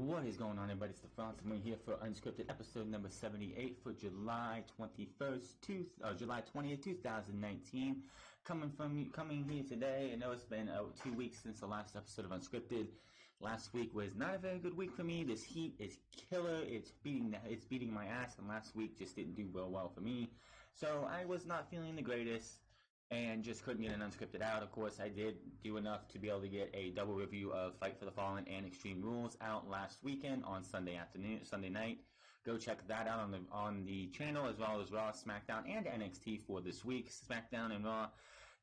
What is going on, everybody? It's the France. I'm here for UnScripted episode number 78 for July 21st, July 20th, 2019. Coming here today. I know it's been 2 weeks since the last episode of UnScripted. Last week was not a very good week for me. This heat is killer. It's beating my ass, and last week just didn't do well for me. So I was not feeling the greatest, and just couldn't get an unscripted out. Of course, I did do enough to be able to get a double review of Fight for the Fallen and Extreme Rules out last weekend on Sunday night. Go check that out on the channel, as well as Raw, Smackdown, and NXT for this week. Smackdown and Raw,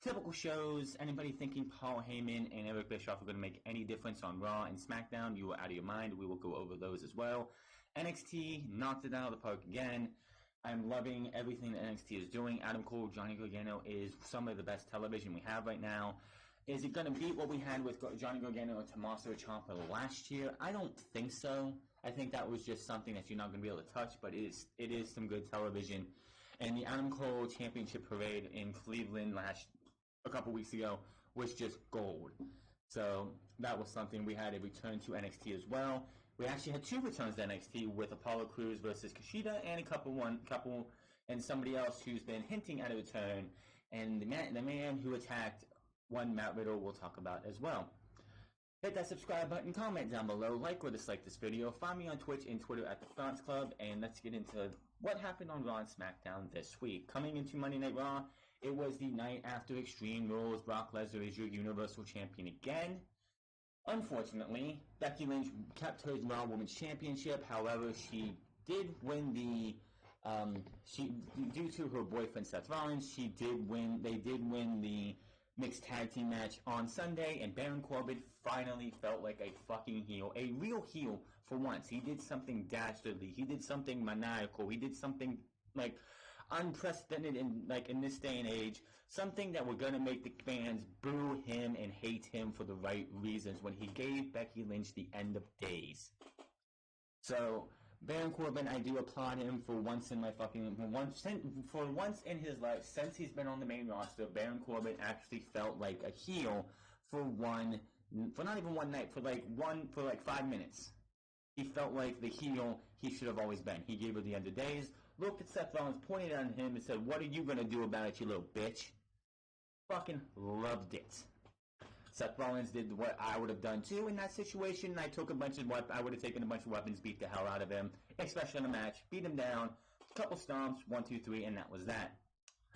typical shows. Anybody thinking Paul Heyman and Eric Bischoff are going to make any difference on Raw and Smackdown, you are out of your mind. We will go over those as well. NXT knocked it out of the park again. I'm loving everything that NXT is doing. Adam Cole, Johnny Gargano is some of the best television we have right now. Is it going to beat what we had with Johnny Gargano and Tommaso Ciampa last year? I don't think so. I think that was just something that you're not going to be able to touch, but it is some good television. And the Adam Cole Championship Parade in Cleveland a couple weeks ago was just gold. So that was something. We had a return to NXT as well. We actually had two returns to NXT with Apollo Crews versus Kushida and a couple and somebody else who's been hinting at a return. And the man who attacked one Matt Riddle we'll talk about as well. Hit that subscribe button, comment down below, like or dislike this video. Find me on Twitch and Twitter at The France Club, and let's get into what happened on Raw and SmackDown this week. Coming into Monday Night Raw, it was the night after Extreme Rules. Brock Lesnar is your Universal Champion again. Unfortunately, Becky Lynch kept her Raw Women's Championship. However, she did win due to her boyfriend Seth Rollins, they did win the mixed tag team match on Sunday, and Baron Corbin finally felt like a fucking heel, a real heel for once. He did something dastardly. He did something maniacal. He did something like unprecedented in this day and age, something that we're gonna make the fans boo him and hate him for the right reasons, when he gave Becky Lynch the end of days. So Baron Corbin, I do applaud him for once in his life, since he's been on the main roster. Baron Corbin actually felt like a heel for not even one night, for 5 minutes. He felt like the heel he should have always been. He gave her the end of days, looked at Seth Rollins, pointed at him, and said, "What are you going to do about it, you little bitch?" Fucking loved it. Seth Rollins did what I would have done too in that situation. I would have taken a bunch of weapons, beat the hell out of him, especially in a match, beat him down, a couple stomps, 1, 2, 3, and that was that.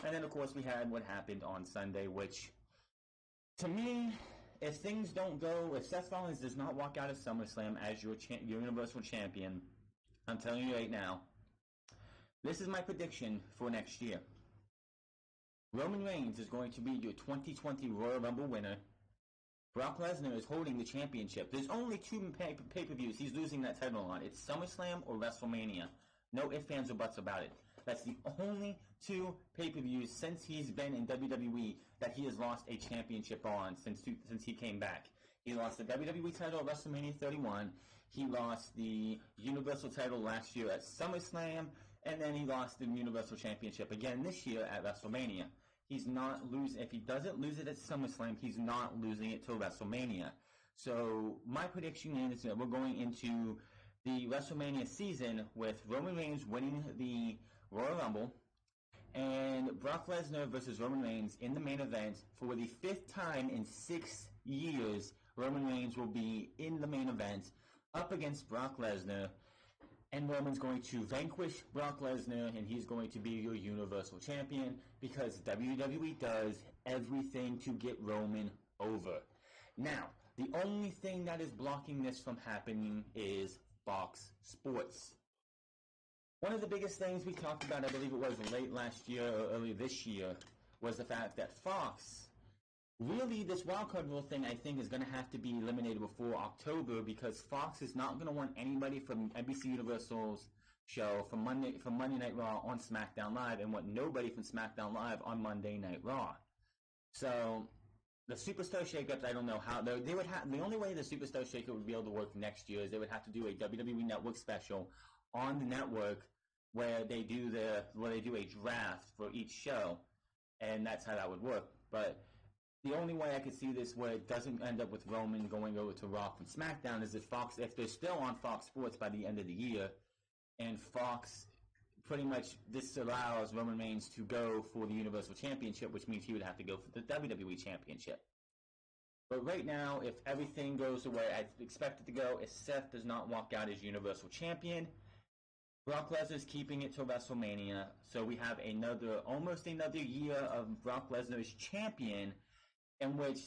And then, of course, we had what happened on Sunday, which, to me, if Seth Rollins does not walk out of SummerSlam as your Universal Champion, I'm telling you right now, this is my prediction for next year. Roman Reigns is going to be your 2020 Royal Rumble winner. Brock Lesnar is holding the championship. There's only two pay-per-views he's losing that title on. It's SummerSlam or WrestleMania. No ifs, ands, or buts about it. That's the only two pay-per-views since he's been in WWE that he has lost a championship on since he came back. He lost the WWE title at WrestleMania 31. He lost the Universal title last year at SummerSlam. And then he lost the Universal Championship again this year at WrestleMania. He's not losing. If he doesn't lose it at SummerSlam, he's not losing it till WrestleMania. So my prediction is that we're going into the WrestleMania season with Roman Reigns winning the Royal Rumble and Brock Lesnar versus Roman Reigns in the main event for the 5th time in 6 years. Roman Reigns will be in the main event up against Brock Lesnar. And Roman's going to vanquish Brock Lesnar, and he's going to be your Universal Champion, because WWE does everything to get Roman over. Now, the only thing that is blocking this from happening is Fox Sports. One of the biggest things we talked about, I believe it was late last year or early this year, was the fact that Fox, really, this wildcard rule thing, I think, is going to have to be eliminated before October, because Fox is not going to want anybody from NBC Universal's show from Monday Night Raw on SmackDown Live, and want nobody from SmackDown Live on Monday Night Raw. So the Superstar Shakeups, I don't know how they would have. The only way the Superstar Shakeup would be able to work next year is they would have to do a WWE Network special on the network where they do a draft for each show, and that's how that would work. But The only way I could see this where it doesn't end up with Roman going over to Raw from SmackDown is if they're still on Fox Sports by the end of the year, and Fox pretty much disallows Roman Reigns to go for the Universal Championship, which means he would have to go for the WWE Championship. But right now, if everything goes the way I expect it to go, if Seth does not walk out as Universal Champion, Brock Lesnar's keeping it to WrestleMania, so we have almost another year of Brock Lesnar as champion, in which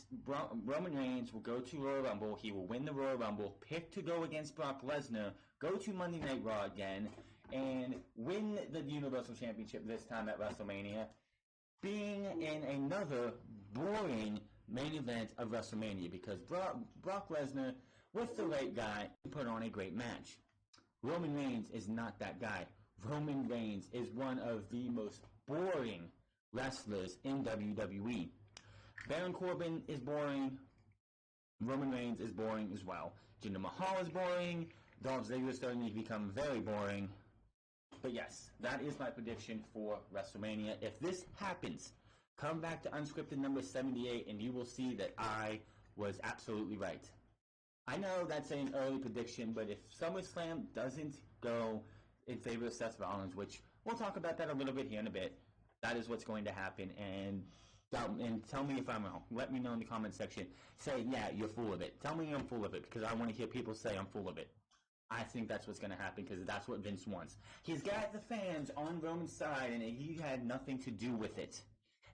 Roman Reigns will go to Royal Rumble, he will win the Royal Rumble, pick to go against Brock Lesnar, go to Monday Night Raw again, and win the Universal Championship this time at WrestleMania, being in another boring main event of WrestleMania, because Brock Lesnar, with the right guy, put on a great match. Roman Reigns is not that guy. Roman Reigns is one of the most boring wrestlers in WWE. Baron Corbin is boring. Roman Reigns is boring as well. Jinder Mahal is boring. Dolph Ziggler is starting to become very boring. But yes, that is my prediction for WrestleMania. If this happens, come back to Unscripted number 78 and you will see that I was absolutely right. I know that's an early prediction, but if SummerSlam doesn't go in favor of Seth Rollins, which we'll talk about that a little bit here in a bit, that is what's going to happen. And tell me if I'm wrong. Let me know in the comment section. Say, yeah, you're full of it. Tell me I'm full of it, because I want to hear people say I'm full of it. I think that's what's going to happen, because that's what Vince wants. He's got the fans on Roman's side, and he had nothing to do with it.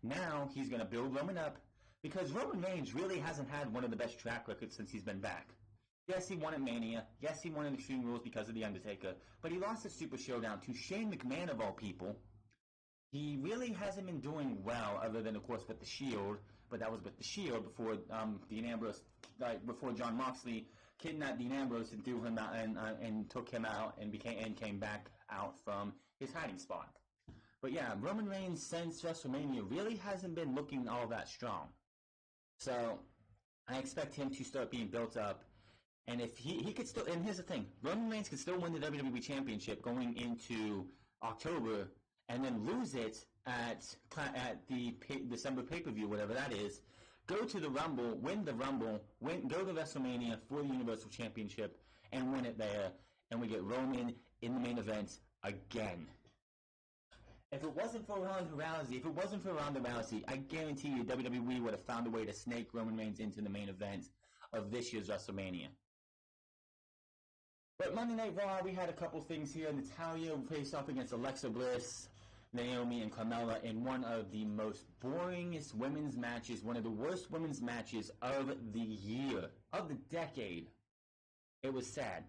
Now he's going to build Roman up, because Roman Reigns really hasn't had one of the best track records since he's been back. Yes, he won at Mania. Yes, he won in Extreme Rules because of The Undertaker. But he lost at Super Showdown to Shane McMahon, of all people. He really hasn't been doing well, other than, of course, with the Shield. But that was with the Shield before Dean Ambrose, before John Moxley kidnapped Dean Ambrose and threw him out and took him out and came back out from his hiding spot. But yeah, Roman Reigns since WrestleMania really hasn't been looking all that strong. So I expect him to start being built up. And if he could still, and here's the thing, Roman Reigns could still win the WWE Championship going into October, and then lose it at the December pay-per-view, whatever that is, go to the Rumble, win the Rumble, go to WrestleMania for the Universal Championship, and win it there, and we get Roman in the main event again. If it wasn't for Ronda Rousey, I guarantee you WWE would have found a way to snake Roman Reigns into the main event of this year's WrestleMania. But Monday Night Raw, we had a couple things here. Natalya faced off against Alexa Bliss, Naomi, and Carmella in one of the most boringest women's matches, one of the worst women's matches of the year, of the decade. It was sad.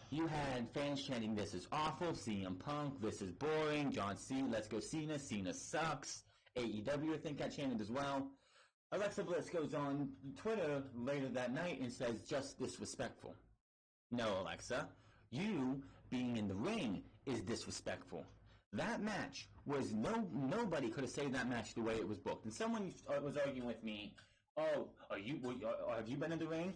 You had fans chanting, "This is awful," CM Punk, "This is boring," John Cena, "Let's go Cena," "Cena sucks," AEW I think got chanted as well. Alexa Bliss goes on Twitter later that night and says, "Just disrespectful." No, Alexa, you being in the ring is disrespectful. That match was nobody could have saved that match the way it was booked. And someone was arguing with me, "Oh, have you been in the ring?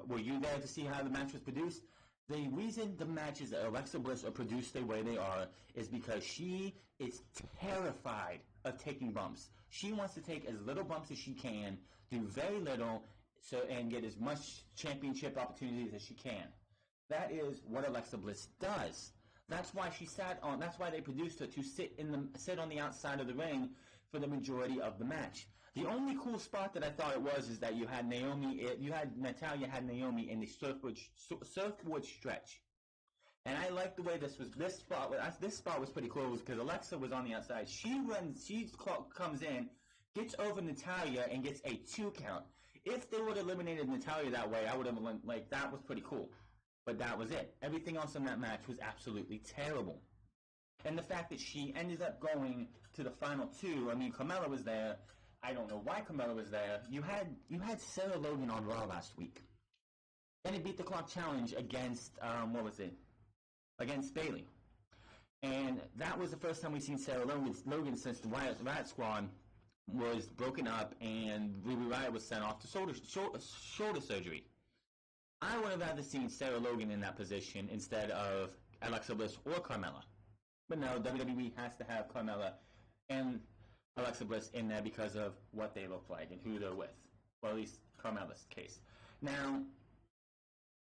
Were you there to see how the match was produced?" The reason the matches that Alexa Bliss are produced the way they are is because she is terrified of taking bumps. She wants to take as little bumps as she can, do very little, and get as much championship opportunities as she can. That is what Alexa Bliss does. That's why that's why they produced her to sit on the outside of the ring for the majority of the match. The only cool spot that I thought it was is that Natalya had Naomi in the surfboard stretch. And I liked the way this spot was pretty cool because Alexa was on the outside. She comes in, gets over Natalya and gets a 2 count. If they would have eliminated Natalya that way, I would have that was pretty cool. But that was it. Everything else in that match was absolutely terrible. And the fact that she ended up going to the final 2, I mean, Carmella was there. I don't know why Carmella was there. You had Sarah Logan on Raw last week. And it beat the clock challenge against, against Bayley. And that was the first time we've seen Sarah Logan since the Riot Squad was broken up and Ruby Riott was sent off to shoulder surgery. I would have rather seen Sarah Logan in that position instead of Alexa Bliss or Carmella. But no, WWE has to have Carmella. And Alexa Bliss in there because of what they look like and who they're with. Well, at least Carmella's case. Now,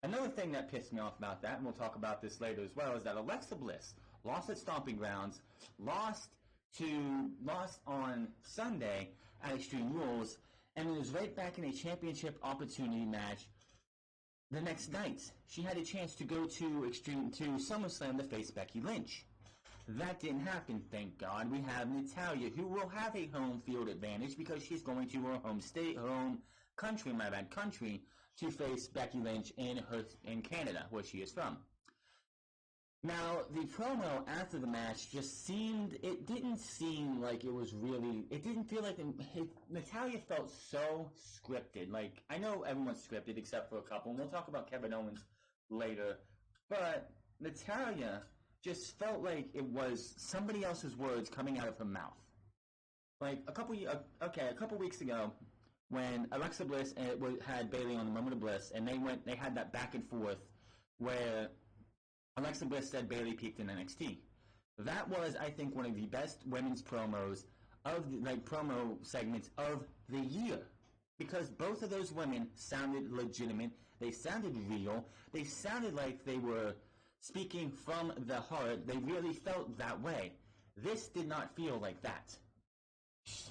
another thing that pissed me off about that, and we'll talk about this later as well, is that Alexa Bliss lost at Stomping Grounds, lost on Sunday at Extreme Rules, and it was right back in a championship opportunity match the next night. She had a chance to go to SummerSlam to face Becky Lynch. That didn't happen, thank God. We have Natalya, who will have a home field advantage because she's going to her country, to face Becky Lynch in Canada, where she is from. Now, the promo after the match it didn't seem like it was really, it didn't feel like, Natalya felt so scripted. Like, I know everyone's scripted except for a couple, and we'll talk about Kevin Owens later, but Natalya just felt like it was somebody else's words coming out of her mouth. Like, a couple weeks ago, when Alexa Bliss had Bayley on the Moment of Bliss, and they had that back and forth where Alexa Bliss said Bayley peaked in NXT. That was, I think, one of the best women's promo segments of the year. Because both of those women sounded legitimate. They sounded real. They sounded like they were speaking from the heart. They really felt that way. This did not feel like that.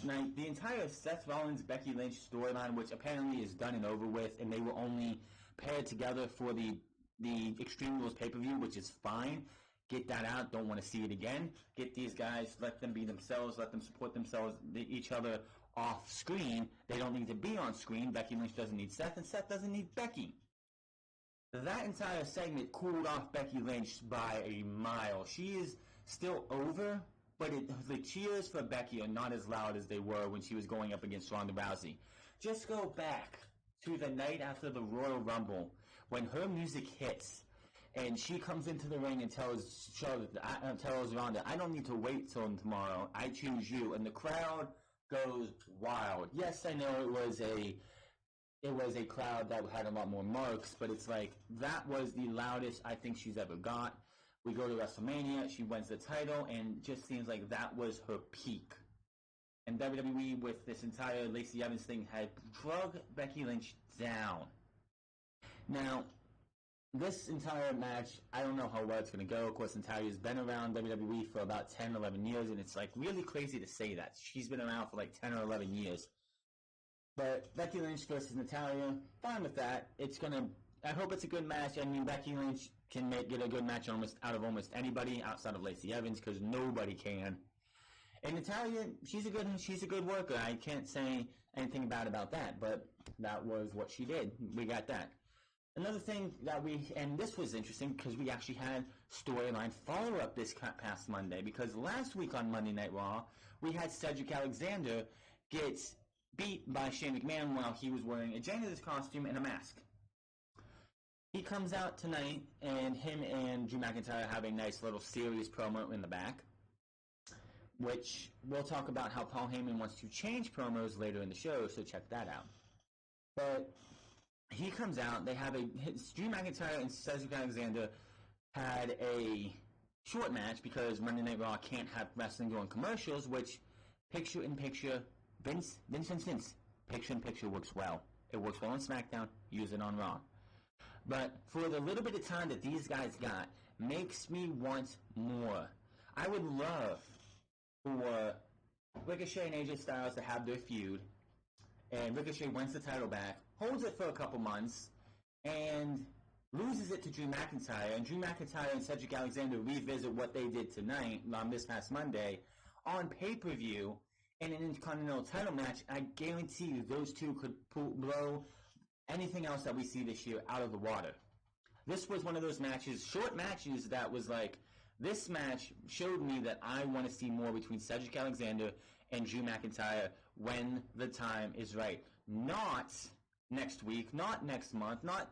Now, the entire Seth Rollins-Becky Lynch storyline, which apparently is done and over with, and they were only paired together for the Extreme Rules pay-per-view, which is fine. Get that out. Don't want to see it again. Get these guys. Let them be themselves. Let them support themselves, each other off screen. They don't need to be on screen. Becky Lynch doesn't need Seth, and Seth doesn't need Becky. That entire segment cooled off Becky Lynch by a mile. She is still over, but the cheers for Becky are not as loud as they were when she was going up against Ronda Rousey. Just go back to the night after the Royal Rumble, when her music hits, and she comes into the ring and tells Ronda, I don't need to wait till tomorrow. I choose you. And the crowd goes wild. Yes, I know it was a crowd that had a lot more marks, but it's like, that was the loudest I think she's ever got. We go to WrestleMania, she wins the title, and just seems like that was her peak. And WWE, with this entire Lacey Evans thing, had drug Becky Lynch down. Now, this entire match, I don't know how well it's going to go. Of course, Natalya's been around WWE for about 10, 11 years, and it's like really crazy to say that. She's been around for like 10 or 11 years. But Becky Lynch versus Natalya, fine with that. I hope it's a good match. I mean, Becky Lynch can get a good match out of almost anybody outside of Lacey Evans, because nobody can. And Natalya, she's a good worker. I can't say anything bad about that, but that was what she did. We got that. Another thing and this was interesting because we actually had storyline follow-up this past Monday, because last week on Monday Night Raw, we had Cedric Alexander get beat by Shane McMahon while he was wearing a janitor's costume and a mask. He comes out tonight, and him and Drew McIntyre have a nice little serious promo in the back, which we'll talk about how Paul Heyman wants to change promos later in the show, so check that out. But he comes out, Drew McIntyre and Cedric Alexander had a short match because Monday Night Raw can't have wrestling during commercials, which picture-in-picture, Vince, picture-in-picture works well. It works well on Smackdown, use it on Raw. But for the little bit of time that these guys got, makes me want more. I would love for Ricochet and AJ Styles to have their feud, and Ricochet wins the title back, holds it for a couple months, and loses it to Drew McIntyre, and Drew McIntyre and Cedric Alexander revisit what they did tonight, this past Monday, on pay-per-view, in an Intercontinental title match. I guarantee you those two could blow anything else that we see this year out of the water. This was one of those short matches, that was like, this match showed me that I want to see more between Cedric Alexander and Drew McIntyre when the time is right. Not next week, not next month, not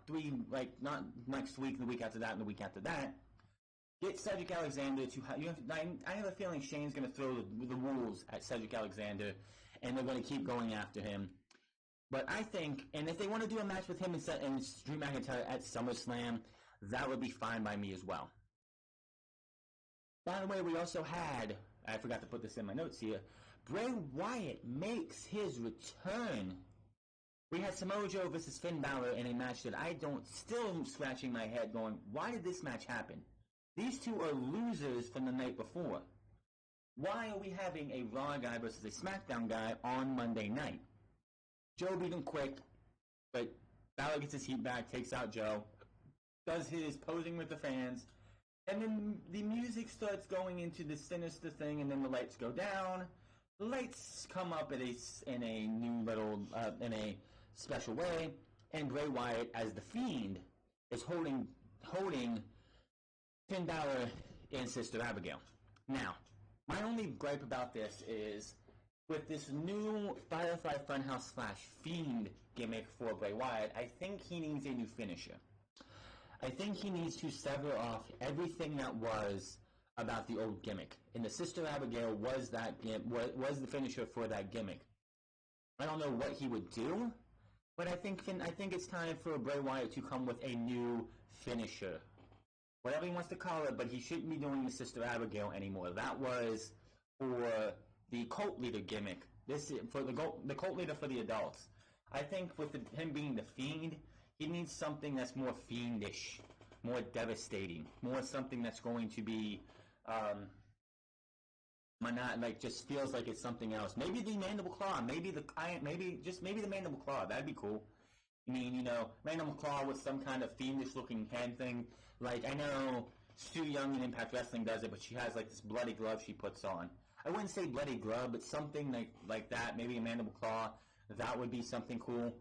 next week, the week after that, and the week after that. Get Cedric Alexander to I have a feeling Shane's going to throw the rules at Cedric Alexander, and they're going to keep going after him. But I think, and if they want to do a match with him and Drew McIntyre at SummerSlam, that would be fine by me as well. By the way, we also had, I forgot to put this in my notes here, Bray Wyatt makes his return. We had Samoa Joe versus Finn Balor in a match that still scratching my head going, why did this match happen? These two are losers from the night before. Why are we having a Raw guy versus a SmackDown guy on Monday night? Joe beat him quick, but Balor gets his heat back, takes out Joe, does his posing with the fans, and then the music starts going into the sinister thing, and then the lights go down. The lights come up in a new little, in a special way, and Bray Wyatt, as the Fiend, is holding Finn Balor and Sister Abigail. Now, my only gripe about this is, with this new Firefly Funhouse / Fiend gimmick for Bray Wyatt, I think he needs a new finisher. I think he needs to sever off everything that was about the old gimmick. And the Sister Abigail was the finisher for that gimmick. I don't know what he would do, but I think it's time for Bray Wyatt to come with a new finisher. Whatever he wants to call it, but he shouldn't be doing the Sister Abigail anymore. That was for the cult leader gimmick. This is for the cult leader for the adults. I think with him being the Fiend, he needs something that's more fiendish, more devastating, more something that's going to be, just feels like it's something else. Maybe the Mandible Claw, maybe the Mandible Claw. That'd be cool. I mean, Mandible Claw with some kind of fiendish-looking hand thing. Like, I know Stu Young in Impact Wrestling does it, but she has, like, this bloody glove she puts on. I wouldn't say bloody glove, but something like that. Maybe a Mandible Claw. That would be something cool.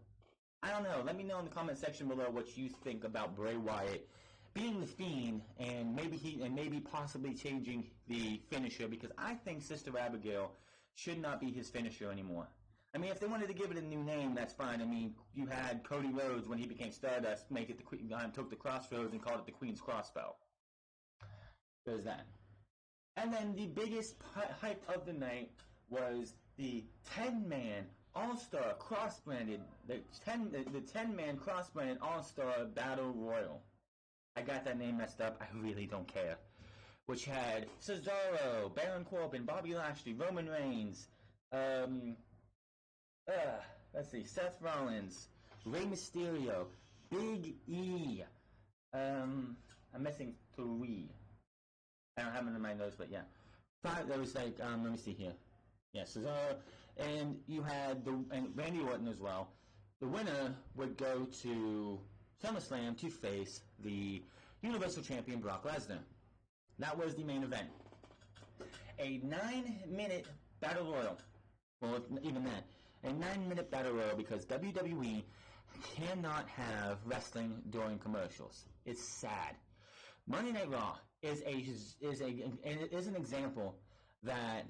I don't know. Let me know in the comment section below what you think about Bray Wyatt being the Fiend, and maybe possibly changing the finisher, because I think Sister Abigail should not be his finisher anymore. I mean, if they wanted to give it a new name, that's fine. I mean, you had Cody Rhodes when he became Stardust took the Crossroads and called it the Queen's Crossbow. There's that. And then the biggest hype of the night was the 10-man All-Star cross-branded, the 10-man cross-branded All-Star Battle Royal. I got that name messed up. I really don't care. Which had Cesaro, Baron Corbin, Bobby Lashley, Roman Reigns, Seth Rollins, Rey Mysterio, Big E. I'm missing 3. I don't have them in my notes, but yeah. 5, there was let me see here. Yeah, Cesaro, and you had and Randy Orton as well. The winner would go to SummerSlam to face the Universal Champion Brock Lesnar. That was the main event. A 9-minute battle royal. Well, even that. A 9-minute battle royal, because WWE cannot have wrestling during commercials. It's sad. Monday Night Raw is an example that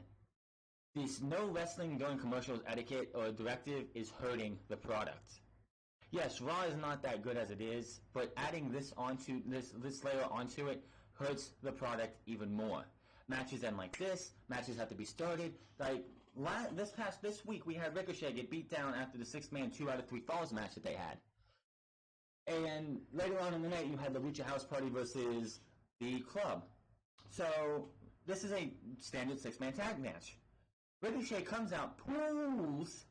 this no wrestling during commercials etiquette or directive is hurting the product. Yes, Raw is not that good as it is, but adding this layer onto it hurts the product even more. Matches end like this. Matches have to be started. Like this week, we had Ricochet get beat down after the 6-man 2 out of 3 falls match that they had. And later on in the night, you had the Lucha House Party versus the Club. So this is a standard 6-man tag match. Ricochet comes out, pulls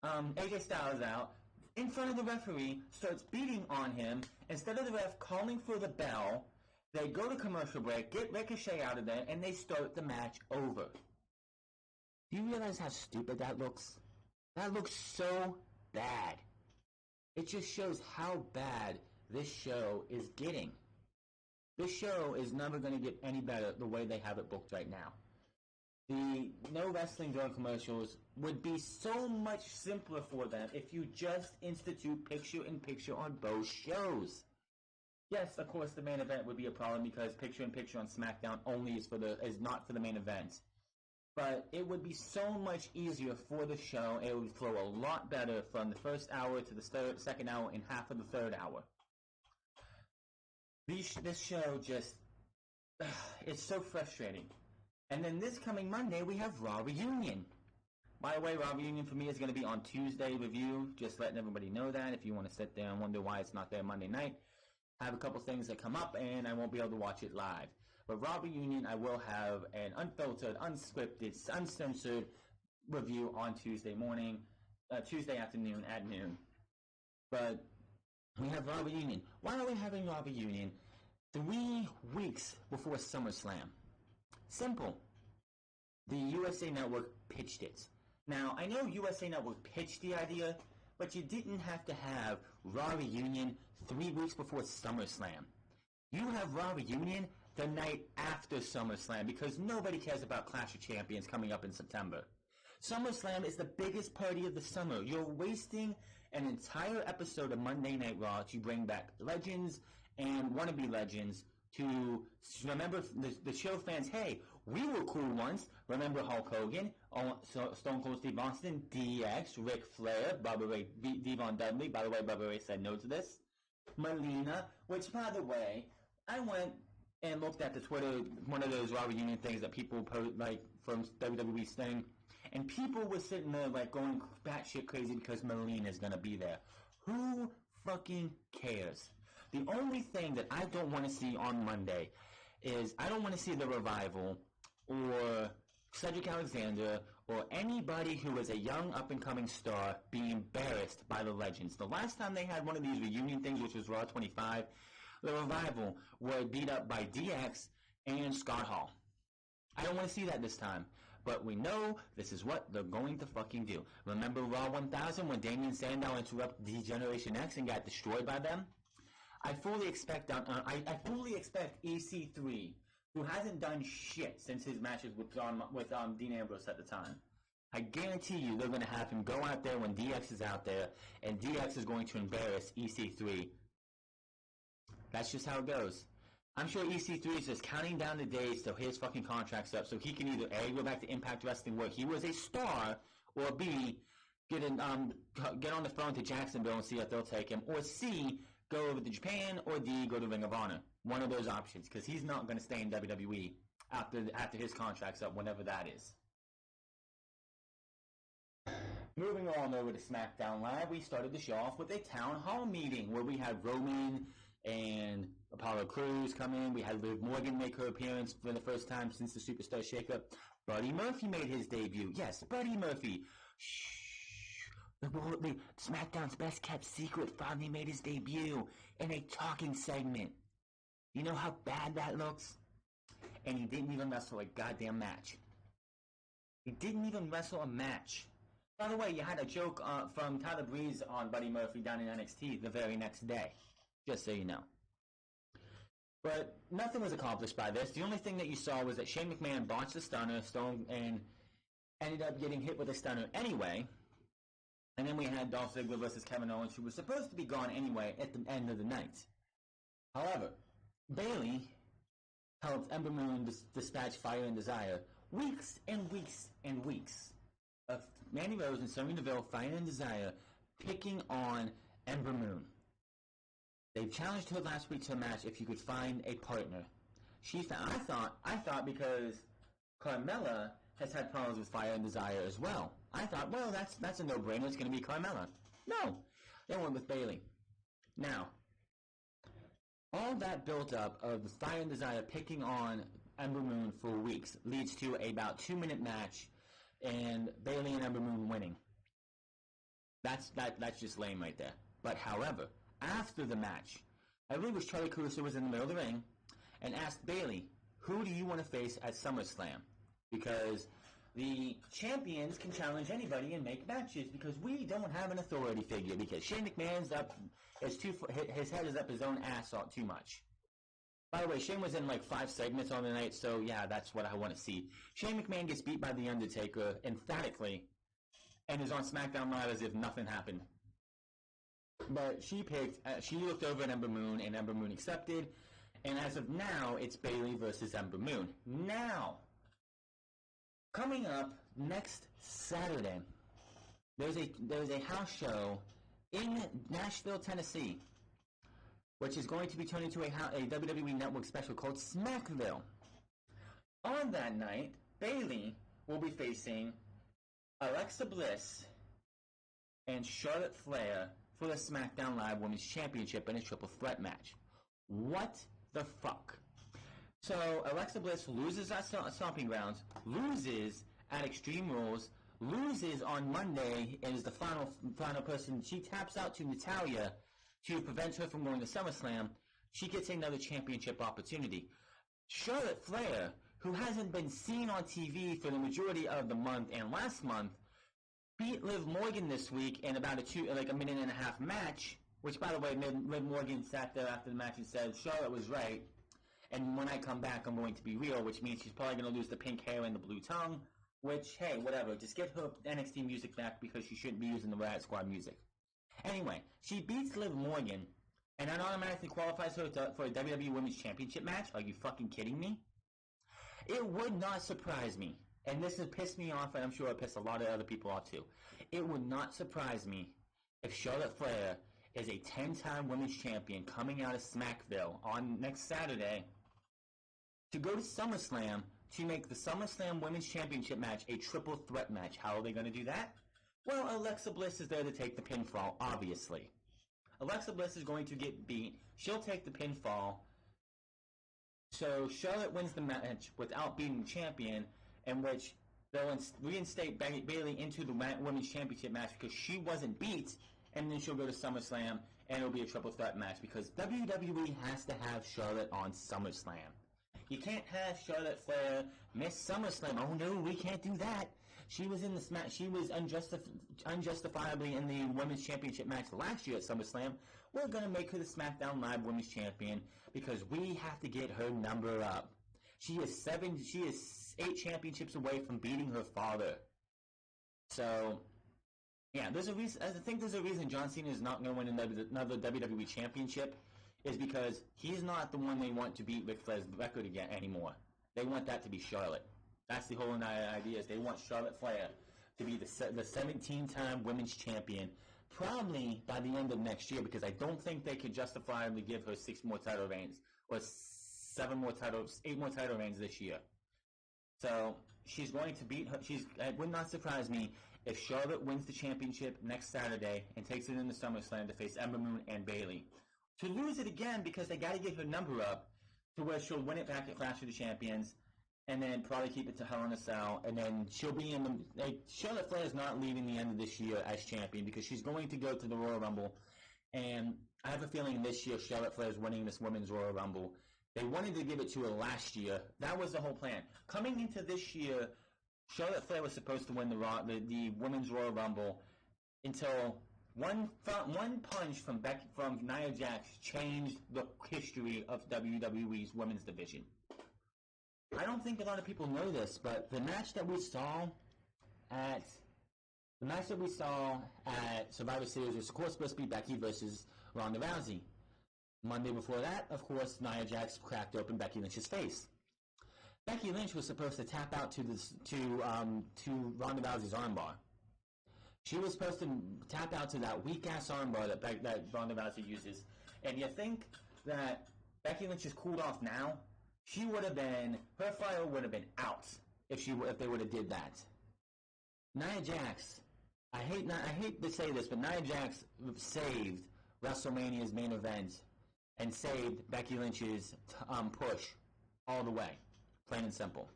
AJ Styles out in front of the referee, starts beating on him. Instead of the ref calling for the bell, they go to commercial break, get Ricochet out of there, and they start the match over. Do you realize how stupid that looks? That looks so bad. It just shows how bad this show is getting. This show is never going to get any better the way they have it booked right now. The no wrestling during commercials would be so much simpler for them if you just institute picture-in-picture on both shows. Yes, of course, the main event would be a problem because picture-in-picture on SmackDown only is not for the main event. But it would be so much easier for the show. It would flow a lot better from the first hour to the second hour and half of the third hour. This show just... it's so frustrating. And then this coming Monday, we have Raw Reunion. By the way, Raw Reunion for me is going to be on Tuesday review. Just letting everybody know that if you want to sit there and wonder why it's not there Monday night. I have a couple things that come up and I won't be able to watch it live. But Raw Reunion, I will have an unfiltered, unscripted, uncensored review on Tuesday afternoon at noon. But we have Raw Reunion. Why are we having Raw Reunion 3 weeks before SummerSlam? Simple. The USA Network pitched it. Now, I know USA Network pitched the idea, but you didn't have to have Raw Reunion 3 weeks before SummerSlam. You have Raw Reunion the night after SummerSlam because nobody cares about Clash of Champions coming up in September. SummerSlam is the biggest party of the summer. You're wasting an entire episode of Monday Night Raw to bring back legends and wannabe legends to remember the show fans, hey, we were cool once. Remember Hulk Hogan, Stone Cold Steve Austin, DX, Ric Flair, Bubba Ray, Devon Dudley. By the way, Bubba Ray said no to this. Melina, which, by the way, I went and looked at the Twitter, one of those Raw Reunion things that people post, like, from WWE's thing, and people were sitting there, like, going batshit crazy because Melina's gonna be there. Who fucking cares? The only thing that I don't want to see on Monday is I don't want to see the Revival or Cedric Alexander or anybody who is a young up-and-coming star be embarrassed by the legends. The last time they had one of these reunion things, which was Raw 25, the Revival were beat up by DX and Scott Hall. I don't want to see that this time. But we know this is what they're going to fucking do. Remember Raw 1000 when Damien Sandow interrupted D-Generation X and got destroyed by them? I fully expect EC3, who hasn't done shit since his matches with Dean Ambrose at the time. I guarantee you they're going to have him go out there when DX is out there, and DX is going to embarrass EC3. That's just how it goes. I'm sure EC3 is just counting down the days till his fucking contract's up so he can either A, go back to Impact Wrestling where he was a star, or B, get on the phone to Jacksonville and see if they'll take him, or C, go over to Japan, or D, go to Ring of Honor. One of those options, because he's not going to stay in WWE after his contract's up, whenever that is. Moving on over to SmackDown Live, we started the show off with a town hall meeting where we had Roman and Apollo Crews come in. We had Liv Morgan make her appearance for the first time since the Superstar Shakeup. Buddy Murphy made his debut. Yes, Buddy Murphy. Shh. SmackDown's best kept secret finally made his debut in a talking segment. You know how bad that looks? And he didn't even wrestle a goddamn match. He didn't even wrestle a match. By the way, you had a joke from Tyler Breeze on Buddy Murphy down in NXT the very next day. Just so you know. But nothing was accomplished by this. The only thing that you saw was that Shane McMahon botched the stunner, and ended up getting hit with a stunner anyway. And then we had Dolph Ziggler versus Kevin Owens, who was supposed to be gone anyway at the end of the night. However, Bayley helped Ember Moon dispatch Fire and Desire weeks and weeks and weeks of Mandy Rose and Sonya Deville, Fire and Desire, picking on Ember Moon. They challenged her last week to a match if you could find a partner. I thought because Carmella has had problems with Fire and Desire as well. I thought, well, that's a no-brainer. It's going to be Carmella. No, they went with Bayley. Now, all that built-up of the Fire and Desire picking on Ember Moon for weeks leads to about 2-minute match and Bayley and Ember Moon winning. That's just lame right there. But however, after the match, I believe it was Charlie Caruso was in the middle of the ring and asked Bayley, who do you want to face at SummerSlam? Because the champions can challenge anybody and make matches because we don't have an authority figure because Shane McMahon's his head is up his own ass too much. By the way, Shane was in like 5 segments on the night, so yeah, that's what I want to see. Shane McMahon gets beat by The Undertaker emphatically and is on SmackDown Live as if nothing happened. But she looked over at Ember Moon, and Ember Moon accepted. And as of now, it's Bayley versus Ember Moon. Now, coming up next Saturday, there's a house show in Nashville, Tennessee, which is going to be turned into a WWE Network special called Smackville. On that night, Bayley will be facing Alexa Bliss and Charlotte Flair for the SmackDown Live Women's Championship in a triple threat match. What the fuck? So, Alexa Bliss loses at Stomping Grounds, loses at Extreme Rules, loses on Monday and is the final person. She taps out to Natalya to prevent her from going to SummerSlam. She gets another championship opportunity. Charlotte Flair, who hasn't been seen on TV for the majority of the month and last month, beat Liv Morgan this week in about a minute and a half match, which, by the way, Liv Morgan sat there after the match and said, Charlotte was right, and when I come back, I'm going to be real, which means she's probably going to lose the pink hair and the blue tongue, which, hey, whatever, just get her NXT music back because she shouldn't be using the Riot Squad music. Anyway, she beats Liv Morgan, and that automatically qualifies her for a WWE Women's Championship match? Are you fucking kidding me? It would not surprise me, and this has pissed me off, and I'm sure it pissed a lot of other people off too. It would not surprise me if Charlotte Flair is a 10-time women's champion coming out of Smackville on next Saturday to go to SummerSlam to make the SummerSlam Women's Championship match a triple threat match. How are they going to do that? Well, Alexa Bliss is there to take the pinfall, obviously. Alexa Bliss is going to get beat. She'll take the pinfall. So Charlotte wins the match without being the champion, in which they'll reinstate Bayley into the Women's Championship match because she wasn't beat, and then she'll go to SummerSlam, and it'll be a triple threat match because WWE has to have Charlotte on SummerSlam. You can't have Charlotte Flair miss SummerSlam. Oh no, we can't do that. She was in the She was unjustifiably in the Women's Championship match last year at SummerSlam. We're gonna make her the SmackDown Live Women's Champion because we have to get her number up. She is 8 championships away from beating her father. So, yeah, there's a reason. I think there's a reason John Cena is not going to win another WWE Championship, is because he's not the one they want to beat Ric Flair's record again anymore. They want that to be Charlotte. That's the whole idea. Is they want Charlotte Flair to be the 17-time Women's Champion, probably by the end of next year, because I don't think they could justifiably give her 6 more title reigns or 8 more title reigns this year. So she's going to beat her. It would not surprise me if Charlotte wins the championship next Saturday and takes it into SummerSlam to face Ember Moon and Bayley. To lose it again because they got to get her number up to where she'll win it back at Clash of the Champions, and then probably keep it to Hell in a Cell, and then she'll be in the... Charlotte Flair is not leaving the end of this year as champion because she's going to go to the Royal Rumble, and I have a feeling this year Charlotte Flair is winning this Women's Royal Rumble. They wanted to give it to her last year. That was the whole plan. Coming into this year, Charlotte Flair was supposed to win the Women's Royal Rumble until one punch from Nia Jax changed the history of WWE's women's division. I don't think a lot of people know this, but the match that we saw at Survivor Series was, of course, supposed to be Becky versus Ronda Rousey. Monday before that, of course, Nia Jax cracked open Becky Lynch's face. Becky Lynch was supposed to tap out to Ronda Rousey's armbar. She was supposed to tap out to that weak-ass armbar that Ronda Rousey uses. And you think that Becky Lynch is cooled off now? Her fire would have been out if they would have did that. Nia Jax, I hate to say this, but Nia Jax saved WrestleMania's main event and saved Becky Lynch's push all the way. Plain and simple.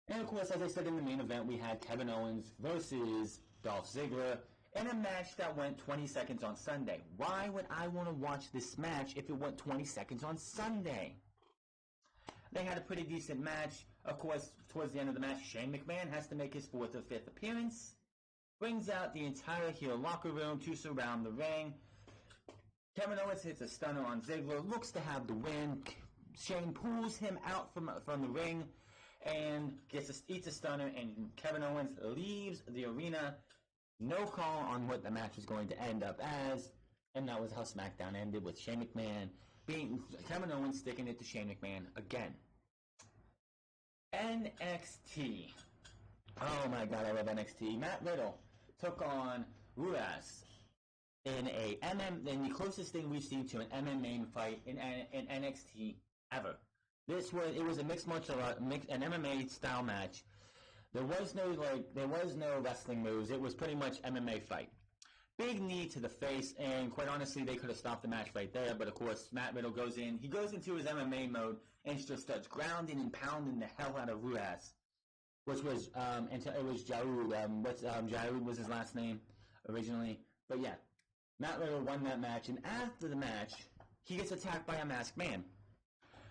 And of course, as I said in the main event, we had Kevin Owens versus Dolph Ziggler in a match that went 20 seconds on Sunday. Why would I want to watch this match if it went 20 seconds on Sunday? They had a pretty decent match. Of course, towards the end of the match, Shane McMahon has to make his 4th or 5th appearance. Brings out the entire heel locker room to surround the ring. Kevin Owens hits a stunner on Ziggler, looks to have the win. Shane pulls him out from the ring and eats a stunner, and Kevin Owens leaves the arena. No call on what the match was going to end up as, and that was how SmackDown ended, with Shane McMahon being Kevin Owens sticking it to Shane McMahon again. NXT. Oh my god, I love NXT. Matt Riddle took on Ruas in the closest thing we've seen to an MMA fight in NXT ever. It was a mixed martial art, an MMA style match. There was no wrestling moves. It was pretty much MMA fight. Big knee to the face, and quite honestly, they could have stopped the match right there. But of course, Matt Riddle goes in. He goes into his MMA mode and just starts grounding and pounding the hell out of Ruas. which was until it was Jarud. Jarud was his last name originally, but yeah, Matt Riddle won that match, and after the match, he gets attacked by a masked man.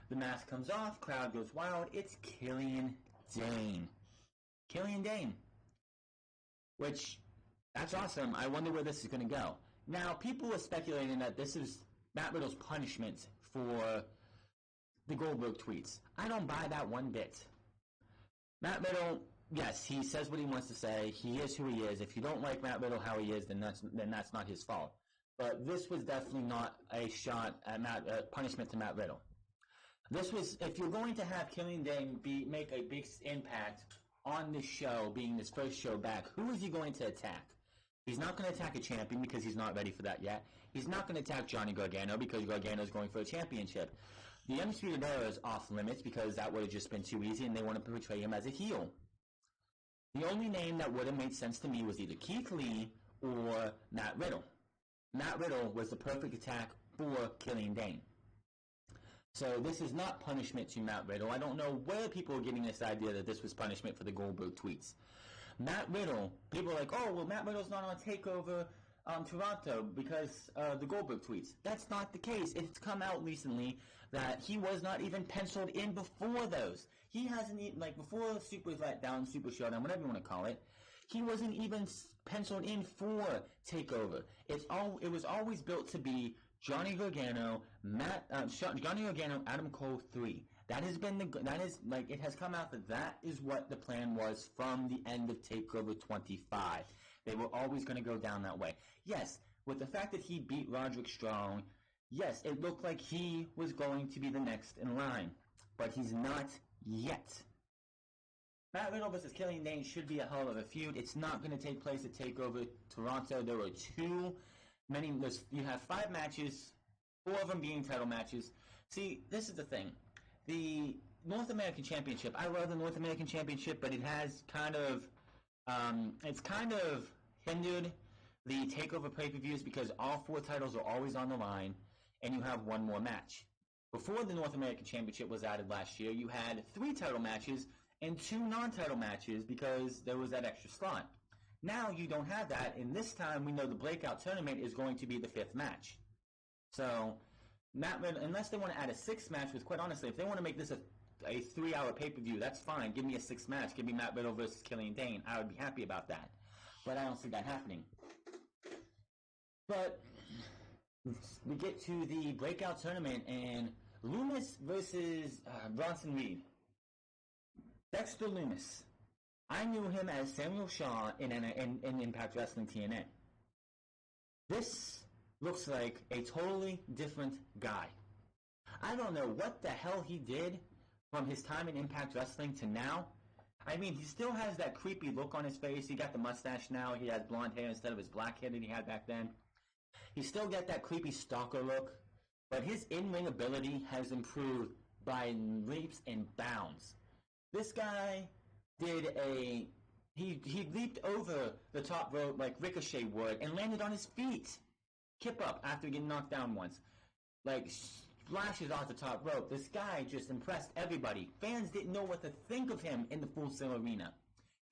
The mask comes off, crowd goes wild. It's Killian Dane. Killian Dane. Which, that's awesome. I wonder where this is going to go. Now, people are speculating that this is Matt Riddle's punishment for the Goldberg tweets. I don't buy that one bit. Matt Riddle, yes, he says what he wants to say. He is who he is. If you don't like Matt Riddle how he is, then that's not his fault. But this was definitely not a shot at punishment to Matt Riddle. This was, if you're going to have Killian Dane make a big impact on this show, being this first show back, who is he going to attack? He's not going to attack a champion because he's not ready for that yet. He's not going to attack Johnny Gargano because Gargano is going for a championship. The Undisputed Era is off limits because that would have just been too easy and they want to portray him as a heel. The only name that would have made sense to me was either Keith Lee or Matt Riddle. Matt Riddle was the perfect attack for Killian Dane. So this is not punishment to Matt Riddle. I don't know where people are getting this idea that this was punishment for the Goldberg tweets. Matt Riddle, people are like, oh, well, Matt Riddle's not on TakeOver Toronto because the Goldberg tweets. That's not the case. It's come out recently that he was not even penciled in before those. He hasn't even, like, before Super Letdown, Super Showdown, whatever you want to call it, he wasn't even penciled in for TakeOver. It was always built to be Johnny Gargano, Adam Cole 3. That it has come out that is what the plan was from the end of TakeOver 25. They were always going to go down that way. Yes, with the fact that he beat Roderick Strong, yes, it looked like he was going to be the next in line. But he's not yet. Matt Riddle versus Killian Dane should be a hell of a feud. It's not going to take place at TakeOver Toronto. There were you have 5 matches, 4 of them being title matches. See, this is the thing. The North American Championship, I love the North American Championship, but it has kind of hindered the TakeOver pay-per-views because all 4 titles are always on the line, and you have one more match. Before the North American Championship was added last year, you had 3 title matches and 2 non-title matches because there was that extra slot. Now you don't have that, and this time we know the Breakout Tournament is going to be the 5th match. So, unless they want to add a 6th match, which quite honestly, if they want to make this a 3-hour pay-per-view, that's fine. Give me a 6th match. Give me Matt Riddle versus Killian Dane. I would be happy about that. But I don't see that happening. But we get to the Breakout Tournament, and Loomis versus Bronson Reed. Dexter Loomis. I knew him as Samuel Shaw in Impact Wrestling TNA. This looks like a totally different guy. I don't know what the hell he did from his time in Impact Wrestling to now. I mean, he still has that creepy look on his face. He got the mustache now. He has blonde hair instead of his black hair that he had back then. He still got that creepy stalker look. But his in-ring ability has improved by leaps and bounds. This guy he leaped over the top rope like Ricochet would and landed on his feet. Kip up after getting knocked down once. Like, splashes off the top rope. This guy just impressed everybody. Fans didn't know what to think of him in the Full Sail Arena.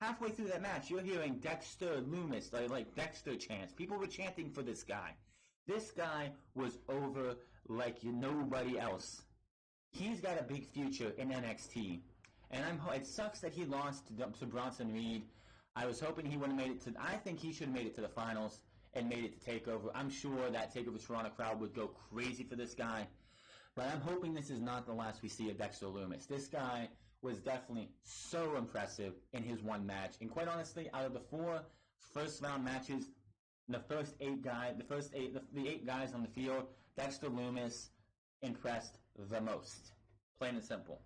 Halfway through that match, you're hearing Dexter Loomis, like Dexter chants. People were chanting for this guy. This guy was over like nobody else. He's got a big future in NXT. And it sucks that he lost to Bronson Reed. I was hoping he would have made it to... I think he should have made it to the finals and made it to TakeOver. I'm sure that TakeOver Toronto crowd would go crazy for this guy. But I'm hoping this is not the last we see of Dexter Loomis. This guy was definitely so impressive in his one match. And quite honestly, out of the 4 first round matches, the 8 guys on the field, Dexter Loomis impressed the most. Plain and simple.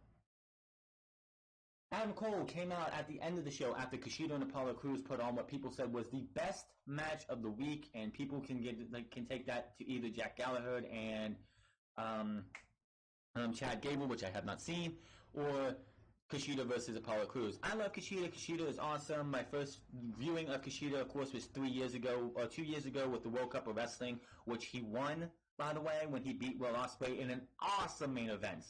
Adam Cole came out at the end of the show after Kushida and Apollo Crews put on what people said was the best match of the week, and people can take that to either Jack Gallagher and Chad Gable, which I have not seen, or Kushida versus Apollo Crews. I love Kushida. Kushida is awesome. My first viewing of Kushida, of course, was 2 years ago with the World Cup of Wrestling, which he won, by the way, when he beat Will Ospreay in an awesome main event.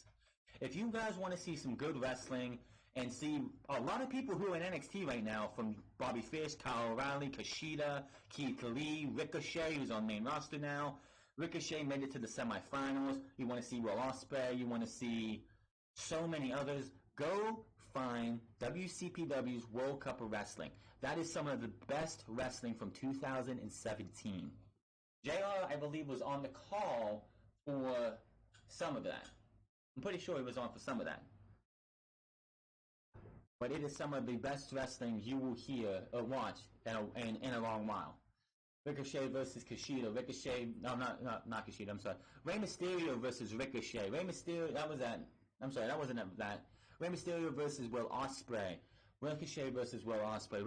If you guys want to see some good wrestling, and see a lot of people who are in NXT right now, from Bobby Fish, Kyle O'Reilly, Kushida, Keith Lee, Ricochet, who's on main roster now. Ricochet made it to the semifinals. You want to see Will Ospreay. You want to see so many others. Go find WCPW's World Cup of Wrestling. That is some of the best wrestling from 2017. JR, I believe, was on the call for some of that. I'm pretty sure he was on for some of that. But it is some of the best wrestling you will hear or watch in a long while. Ricochet versus Kushida. Ricochet, no, not Kushida, I'm sorry. Rey Mysterio versus Ricochet. Rey Mysterio, that was that. I'm sorry, that wasn't that. Rey Mysterio versus Will Ospreay. Ricochet versus Will Ospreay.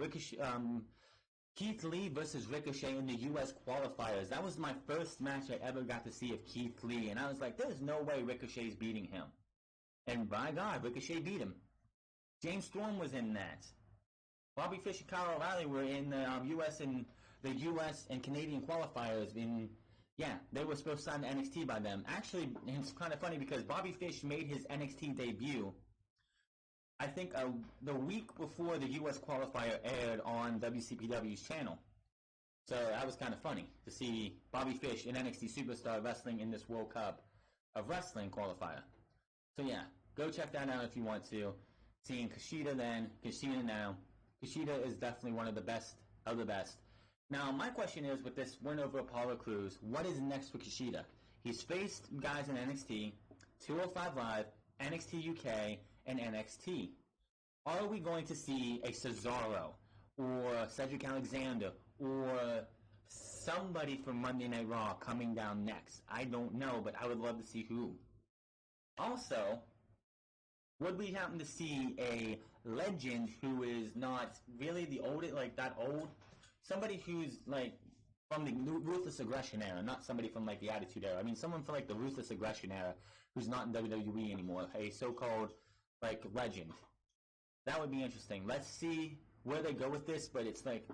Keith Lee versus Ricochet in the U.S. qualifiers. That was my first match I ever got to see of Keith Lee, and I was like, there's no way Ricochet's beating him. And by God, Ricochet beat him. James Storm was in that. Bobby Fish and Kyle O'Reilly were in the U.S. and Canadian qualifiers. They were supposed to sign to NXT by them. Actually, it's kind of funny because Bobby Fish made his NXT debut, I think, the week before the U.S. qualifier aired on WCPW's channel. So that was kind of funny to see Bobby Fish, an NXT superstar, wrestling in this World Cup of Wrestling qualifier. So yeah, go check that out if you want to. Seeing Kushida then, Kushida now. Kushida is definitely one of the best of the best. Now, my question is, with this win over Apollo Crews, what is next for Kushida? He's faced guys in NXT, 205 Live, NXT UK, and NXT. Are we going to see a Cesaro, or Cedric Alexander, or somebody from Monday Night Raw coming down next? I don't know, but I would love to see who. Also, would we happen to see a legend who is not really the oldest, like that old? Somebody who's like from the Ruthless Aggression era, not somebody from like the Attitude Era. I mean, someone from like the Ruthless Aggression era who's not in WWE anymore. A so-called like legend. That would be interesting. Let's see where they go with this, but it's like,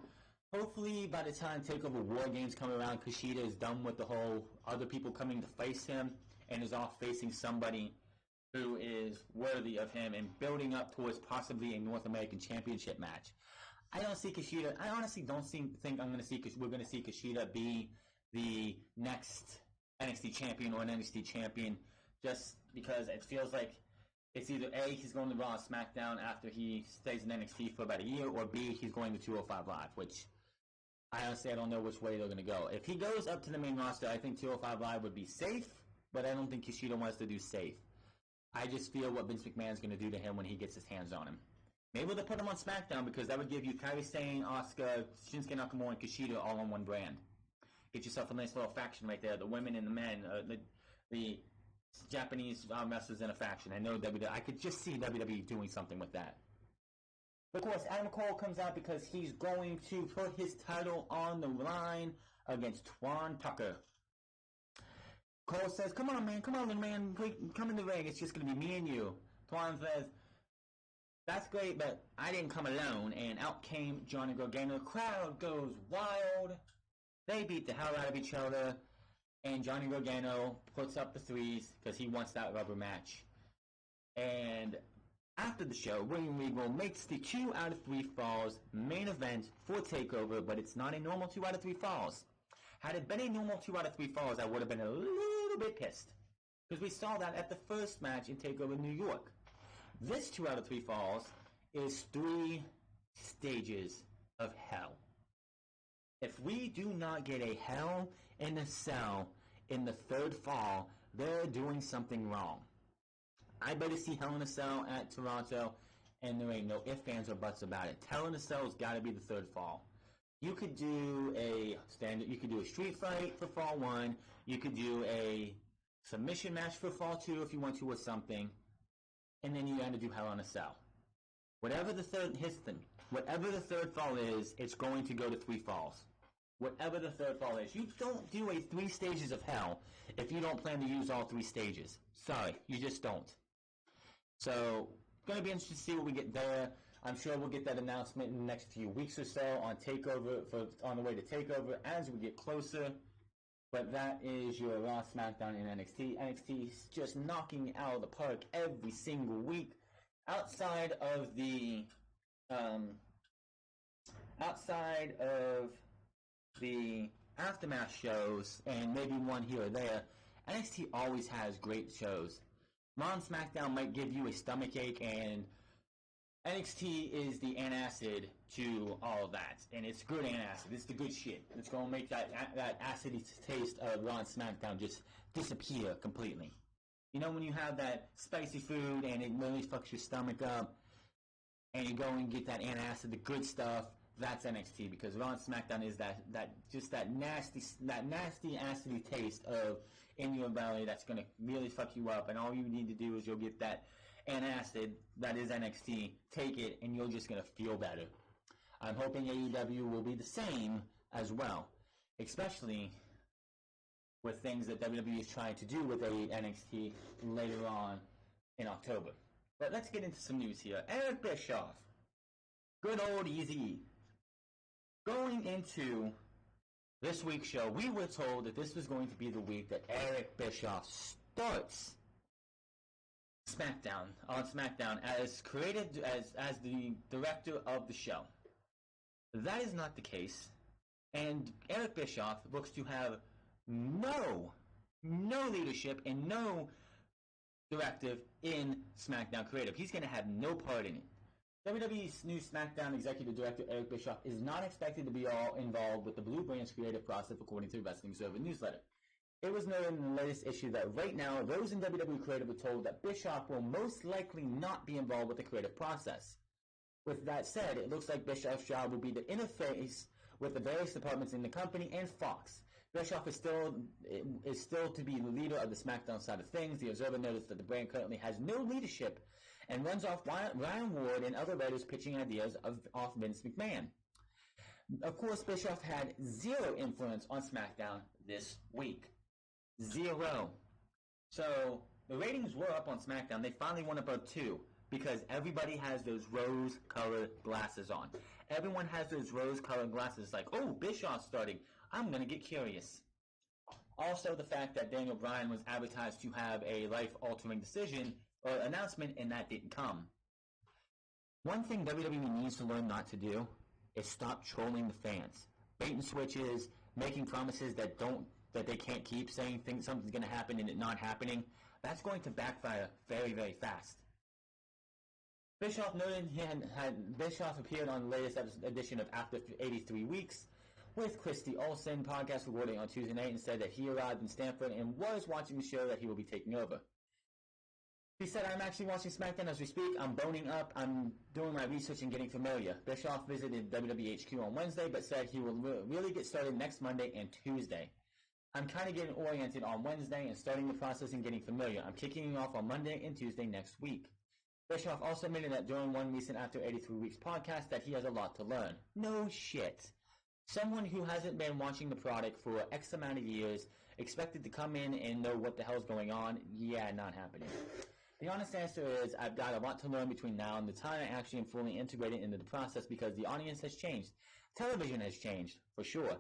hopefully by the time TakeOver War Games come around, Kushida is done with the whole other people coming to face him and is off facing somebody who is worthy of him and building up towards possibly a North American Championship match. I don't see Kushida. I honestly don't think we're going to see Kushida be the next NXT champion or an NXT champion, just because it feels like it's either A, he's going to Raw or SmackDown after he stays in NXT for about a year, or B, he's going to 205 Live, which I honestly don't know which way they're going to go. If he goes up to the main roster, I think 205 Live would be safe, but I don't think Kushida wants to do safe. I just feel what Vince McMahon's going to do to him when he gets his hands on him. Maybe they'll put him on SmackDown because that would give you Kairi Sane, Asuka, Shinsuke Nakamura, and Kushida all on one brand. Get yourself a nice little faction right there. The women and the men, the Japanese wrestlers in a faction. I know I could just see WWE doing something with that. Of course, Adam Cole comes out because he's going to put his title on the line against Twan Tucker. Cole says, come on, man, little man, come in the ring. It's just going to be me and you. Twan says, that's great, but I didn't come alone. And out came Johnny Gargano. The crowd goes wild. They beat the hell out of each other. And Johnny Gargano puts up the threes because he wants that rubber match. And after the show, William Regal makes the 2 out of 3 falls main event for TakeOver, but it's not a normal 2 out of 3 falls. Had it been a normal 2 out of 3 falls, I would have been a little bit pissed. Because we saw that at the first match in TakeOver New York. This 2 out of 3 falls is 3 stages of hell. If we do not get a Hell in a Cell in the 3rd fall, they're doing something wrong. I better see Hell in a Cell at Toronto, and there ain't no ifs, ands, or buts about it. Hell in a Cell's got to be the 3rd fall. You could do a street fight for fall 1. You could do a submission match for fall 2 if you want to, or something. And then you got to do Hell in a Cell. Whatever the 3rd fall is, it's going to go to 3 falls. Whatever the 3rd fall is. You don't do a 3 stages of hell if you don't plan to use all 3 stages. Sorry, you just don't. So, going to be interesting to see what we get there. I'm sure we'll get that announcement in the next few weeks or so on TakeOver, on the way to TakeOver as we get closer. But that is your Raw, SmackDown, and NXT. NXT is just knocking it out of the park every single week. outside of the aftermath shows and maybe one here or there, NXT always has great shows. Raw and SmackDown might give you a stomachache, and NXT is the antacid to all of that, and it's good antacid. It's the good shit. It's going to make that acidy taste of Raw and SmackDown just disappear completely. You know, when you have that spicy food and it really fucks your stomach up, and you go and get that antacid, the good stuff, that's NXT, because Raw and SmackDown is that nasty acidy taste of in your belly that's going to really fuck you up, and all you need to do is you'll get that antacid that is NXT, take it, and you're just going to feel better. I'm hoping AEW will be the same as well, especially with things that WWE is trying to do with NXT later on in October. But let's get into some news here. Eric Bischoff, good old Eazy-E. Going into this week's show, we were told that this was going to be the week that Eric Bischoff starts on SmackDown as the director of the show. That is not the case, and Eric Bischoff looks to have no leadership and no directive in SmackDown creative. He's going to have no part in it. WWE's new SmackDown executive director Eric Bischoff is not expected to be all involved with the Blue Brand's creative process, according to the Wrestling Observer newsletter. It was noted in the latest issue that right now, those in WWE creative were told that Bischoff will most likely not be involved with the creative process. With that said, it looks like Bischoff's job will be to interface with the various departments in the company and Fox. Bischoff is still to be the leader of the SmackDown side of things. The Observer noticed that the brand currently has no leadership and runs off Ryan Ward and other writers pitching ideas off Vince McMahon. Of course, Bischoff had zero influence on SmackDown this week. Zero. So, the ratings were up on SmackDown. They finally went above 2 because everybody has those rose-colored glasses on. Everyone has those rose-colored glasses like, oh, Bischoff's starting. I'm going to get curious. Also, the fact that Daniel Bryan was advertised to have a life-altering decision or announcement, and that didn't come. One thing WWE needs to learn not to do is stop trolling the fans. Bait and switches, making promises that they can't keep, saying something's going to happen and it not happening. That's going to backfire very, very fast. Bischoff noted Bischoff appeared on the latest edition of After 83 Weeks with Christy Olsen podcast recording on Tuesday night and said that he arrived in Stamford and was watching the show that he will be taking over. He said, I'm actually watching SmackDown as we speak. I'm boning up. I'm doing my research and getting familiar. Bischoff visited WWE HQ on Wednesday, but said he will really get started next Monday and Tuesday. I'm kind of getting oriented on Wednesday and starting the process and getting familiar. I'm kicking off on Monday and Tuesday next week. Bischoff also admitted that during one recent After 83 Weeks podcast that he has a lot to learn. No shit. Someone who hasn't been watching the product for X amount of years expected to come in and know what the hell's going on? Yeah, not happening. The honest answer is I've got a lot to learn between now and the time I actually am fully integrated into the process because the audience has changed. Television has changed, for sure.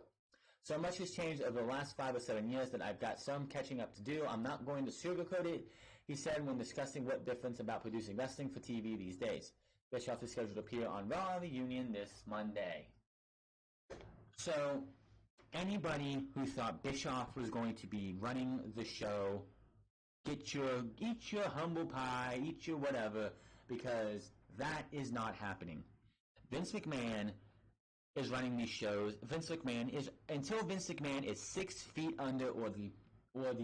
So much has changed over the last 5 or 7 years that I've got some catching up to do. I'm not going to sugarcoat it, he said when discussing what difference about producing wrestling for TV these days. Bischoff is scheduled to appear on Raw Reunion this Monday. So, anybody who thought Bischoff was going to be running the show, eat your humble pie, eat your whatever, because that is not happening. Vince McMahon is running these shows. Until Vince McMahon is 6 feet under, or the board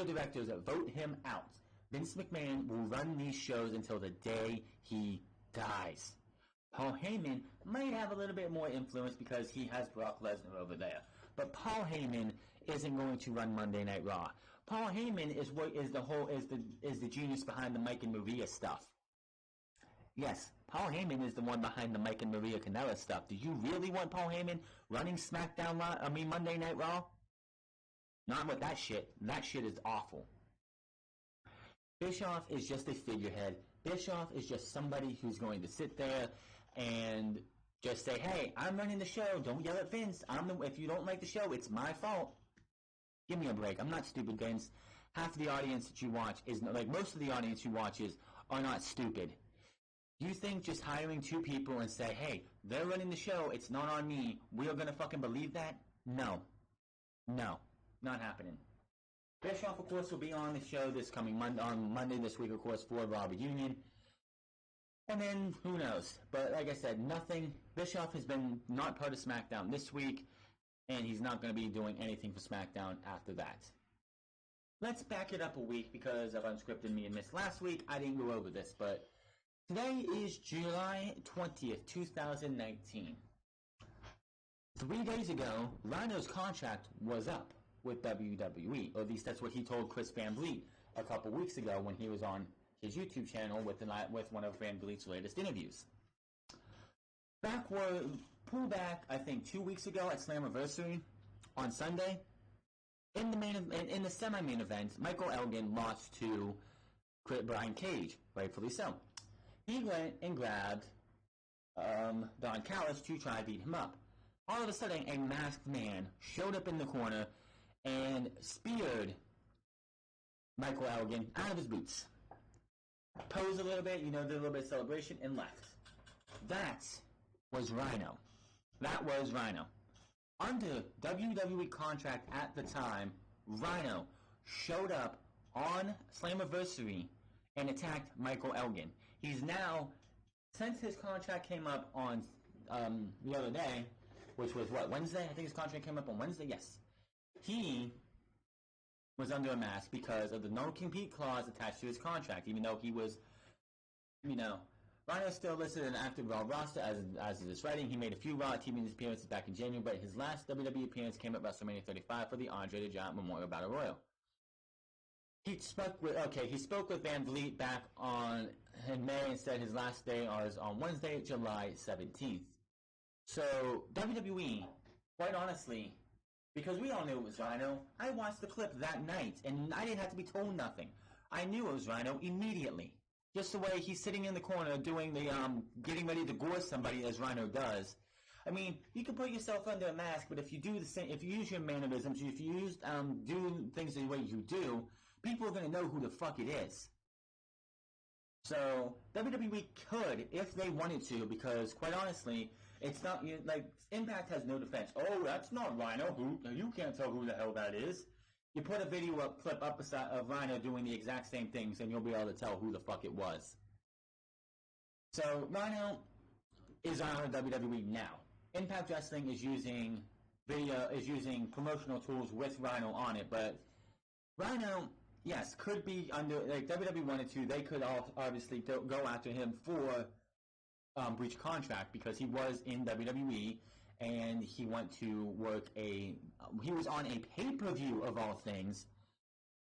of directors that vote him out, Vince McMahon will run these shows until the day he dies. Paul Heyman might have a little bit more influence because he has Brock Lesnar over there, but Paul Heyman isn't going to run Monday Night Raw. Paul Heyman is the genius behind the Mike and Maria stuff. Yes, Paul Heyman is the one behind the Mike and Maria Kanellis stuff. Do you really want Paul Heyman running Monday Night Raw? Not with that shit. That shit is awful. Bischoff is just a figurehead. Bischoff is just somebody who's going to sit there and just say, hey, I'm running the show. Don't yell at Vince. If you don't like the show, it's my fault. Give me a break. I'm not stupid, Vince. half of the audience that you watch is, like, most of the audience you watches are not stupid. You think just hiring 2 people and say, hey, they're running the show, it's not on me, we are going to fucking believe that? No. No. Not happening. Bischoff, of course, will be on the show this coming on Monday this week, of course, for Raw Reunion. And then, who knows? But like I said, nothing. Bischoff has been not part of SmackDown this week, and he's not going to be doing anything for SmackDown after that. Let's back it up a week because of Unscripted me and missed last week. I didn't go over this, but today is July 20th, 2019. 3 days ago, Rhino's contract was up with WWE, or at least that's what he told Chris Van Vliet a couple weeks ago when he was on his YouTube channel with one of Van Vliet's latest interviews. Pull back, I think 2 weeks ago at Slammiversary on Sunday. In the semi-main event, Michael Elgin lost to Brian Cage, rightfully so. He went and grabbed Don Callis to try to beat him up. All of a sudden, a masked man showed up in the corner and speared Michael Elgin out of his boots. Posed a little bit, did a little bit of celebration, and left. That was Rhino. Under WWE contract at the time, Rhino showed up on Slammiversary and attacked Michael Elgin. He's now, since his contract came up on the other day, which was Wednesday? I think his contract came up on Wednesday, yes. He was under a mask because of the non-compete clause attached to his contract, even though he was, Rhino's still listed in an active Raw roster as of this writing. He made a few Raw TV appearances back in January, but his last WWE appearance came at WrestleMania 35 for the Andre the Giant Memorial Battle Royal. He spoke with Van Vliet back in May and said his last day was on Wednesday, July 17th. So, WWE, quite honestly, because we all knew it was Rhino, I watched the clip that night, and I didn't have to be told nothing. I knew it was Rhino immediately. Just the way he's sitting in the corner doing the, getting ready to gore somebody as Rhino does. I mean, you can put yourself under a mask, but if you do the same, if you use your mannerisms, if you use, do things the way you do, people are going to know who the fuck it is. So, WWE could, if they wanted to, because, quite honestly, it's not, Impact has no defense. Oh, that's not Rhino. You can't tell who the hell that is. You put a clip up of Rhino doing the exact same things, and you'll be able to tell who the fuck it was. So, Rhino is on WWE now. Impact Wrestling is using promotional tools with Rhino on it, but Rhino, yes, could be under, WWE wanted to, they could obviously go after him for breach of contract because he was in WWE and he went to he was on a pay-per-view of all things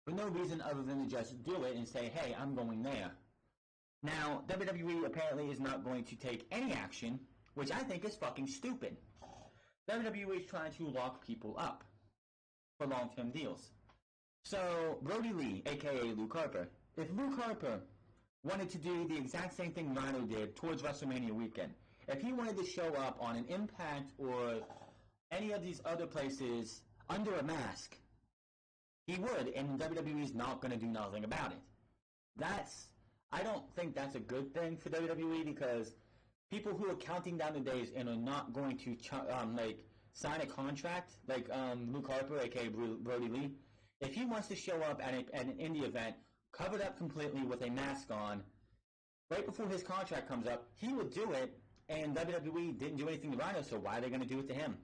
for no reason other than to just do it and say, hey, I'm going there. Now, WWE apparently is not going to take any action, which I think is fucking stupid. WWE is trying to lock people up for long-term deals. So, Brody Lee, aka Luke Harper, if Luke Harper wanted to do the exact same thing Rhino did towards WrestleMania weekend, if he wanted to show up on an Impact or any of these other places under a mask, he would, and WWE's not going to do nothing about it. I don't think that's a good thing for WWE because people who are counting down the days and are not going to sign a contract, like Luke Harper, aka Brody Lee, if he wants to show up at an indie event covered up completely with a mask on, right before his contract comes up, he would do it, and WWE didn't do anything to Rhino, so why are they going to do it to him?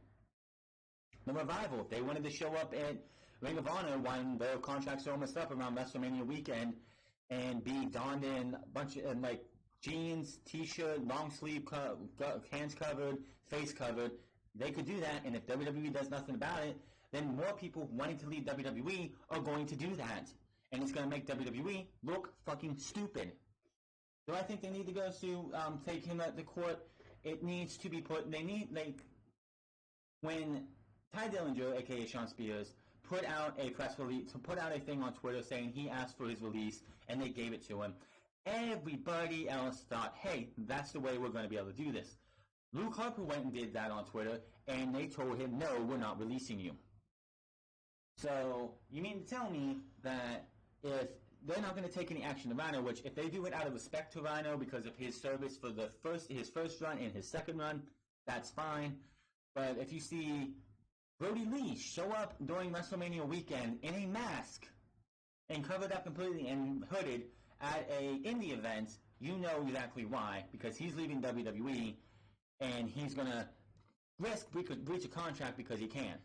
The Revival, if they wanted to show up at Ring of Honor when their contracts are almost up around WrestleMania weekend and be donned in a bunch of jeans, t-shirt, long sleeve, hands covered, face covered, they could do that, and if WWE does nothing about it, then more people wanting to leave WWE are going to do that. And it's going to make WWE look fucking stupid. Do I think they need to go to take him at the court? It needs to be put... when Ty Dillinger, a.k.a. Shawn Spears, put out a press release, put out a thing on Twitter saying he asked for his release, and they gave it to him, everybody else thought, hey, that's the way we're going to be able to do this. Luke Harper went and did that on Twitter, and they told him, no, we're not releasing you. So you mean to tell me that if they're not going to take any action to Rhino, which if they do it out of respect to Rhino because of his service for his first run and his second run, that's fine. But if you see Brody Lee show up during WrestleMania weekend in a mask and covered up completely and hooded at a indie event, you know exactly why, because he's leaving WWE and he's going to risk breach a contract because he can.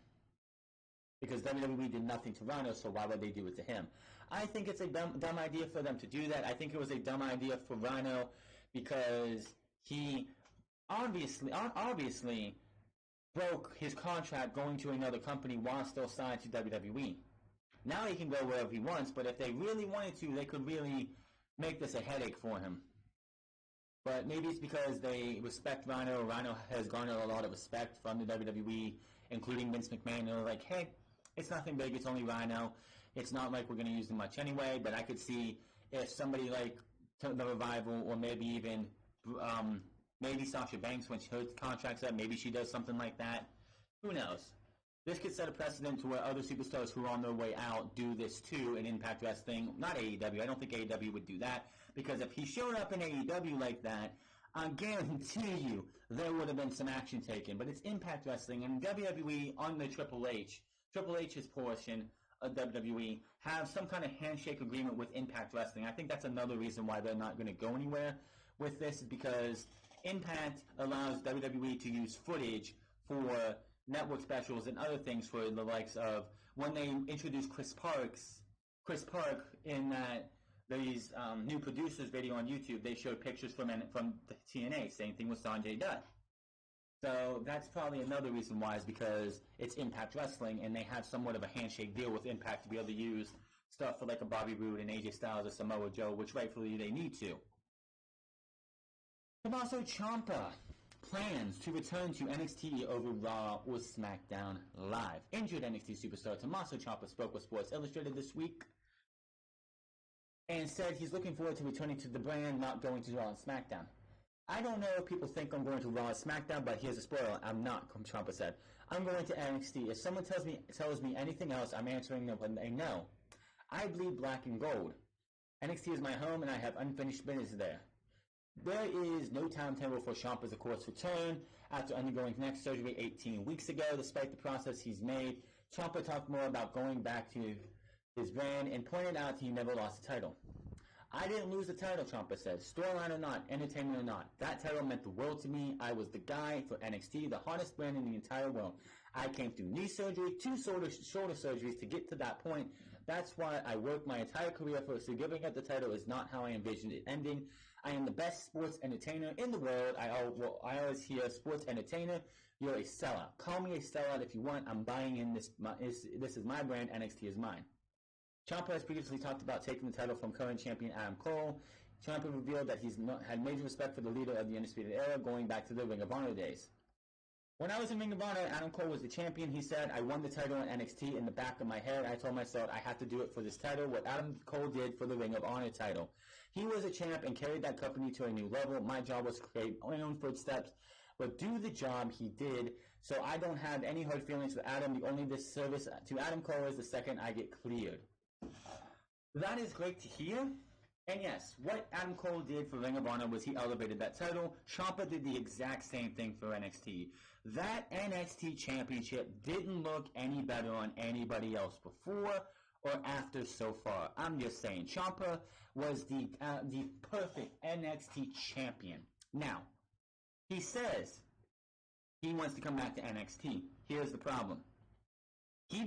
Because WWE did nothing to Rhino, so why would they do it to him? I think it's a dumb idea for them to do that. I think it was a dumb idea for Rhino because he obviously broke his contract going to another company while still signed to WWE. Now he can go wherever he wants, but if they really wanted to, they could really make this a headache for him. But maybe it's because they respect Rhino. Rhino has garnered a lot of respect from the WWE, including Vince McMahon. They're like, hey, it's nothing big. It's only Rhino. It's not like we're going to use him much anyway. But I could see if somebody like the Revival or maybe even maybe Sasha Banks when her contract's up, maybe she does something like that. Who knows? This could set a precedent to where other superstars who are on their way out do this too in Impact Wrestling. Not AEW. I don't think AEW would do that. Because if he showed up in AEW like that, I guarantee you there would have been some action taken. But it's Impact Wrestling, and WWE on the Triple H's portion of WWE, have some kind of handshake agreement with Impact Wrestling. I think that's another reason why they're not going to go anywhere with this, is because Impact allows WWE to use footage for network specials and other things for the likes of when they introduced Chris Park in that these new producers video on YouTube, they showed pictures from the TNA. Same thing with Sanjay Dutt. So that's probably another reason why, is because it's Impact Wrestling and they have somewhat of a handshake deal with Impact to be able to use stuff for like a Bobby Roode and AJ Styles or Samoa Joe, which rightfully they need to. Tommaso Ciampa plans to return to NXT over Raw or SmackDown Live. Injured NXT superstar Tommaso Ciampa spoke with Sports Illustrated this week and said he's looking forward to returning to the brand, not going to Raw and SmackDown. I don't know if people think I'm going to Raw and SmackDown, but here's a spoiler. I'm not, Ciampa said. I'm going to NXT. If someone tells me anything else, I'm answering them when they know. I bleed black and gold. NXT is my home, and I have unfinished business there. There is no timetable for Ciampa's, of course, return after undergoing neck surgery 18 weeks ago. Despite the process he's made, Ciampa talked more about going back to his brand and pointed out he never lost the title. I didn't lose the title, Ciampa said. Storyline or not, entertainment or not. That title meant the world to me. I was the guy for NXT, the hottest brand in the entire world. I came through knee surgery, 2 shoulder surgeries to get to that point. That's why I worked my entire career for it. So giving up the title is not how I envisioned it ending. I am the best sports entertainer in the world. I always hear sports entertainer. You're a sellout. Call me a sellout if you want. I'm buying in this. This is my brand. NXT is mine. Ciampa has previously talked about taking the title from current champion Adam Cole. Ciampa revealed that he's had major respect for the leader of the Undisputed Era, going back to the Ring of Honor days. When I was in Ring of Honor, Adam Cole was the champion. He said, I won the title in NXT. In the back of my head, I told myself I had to do it for this title, what Adam Cole did for the Ring of Honor title. He was a champ and carried that company to a new level. My job was to create my own footsteps, but do the job he did. So I don't have any hard feelings for Adam. The only disservice to Adam Cole is the second I get cleared. That is great to hear. And yes, what Adam Cole did for Ring of Honor was he elevated that title. Ciampa did the exact same thing for NXT. That NXT championship didn't look any better on anybody else before or after so far. I'm just saying, Ciampa was the perfect NXT champion. Now, he says he wants to come back to NXT. Here's the problem. He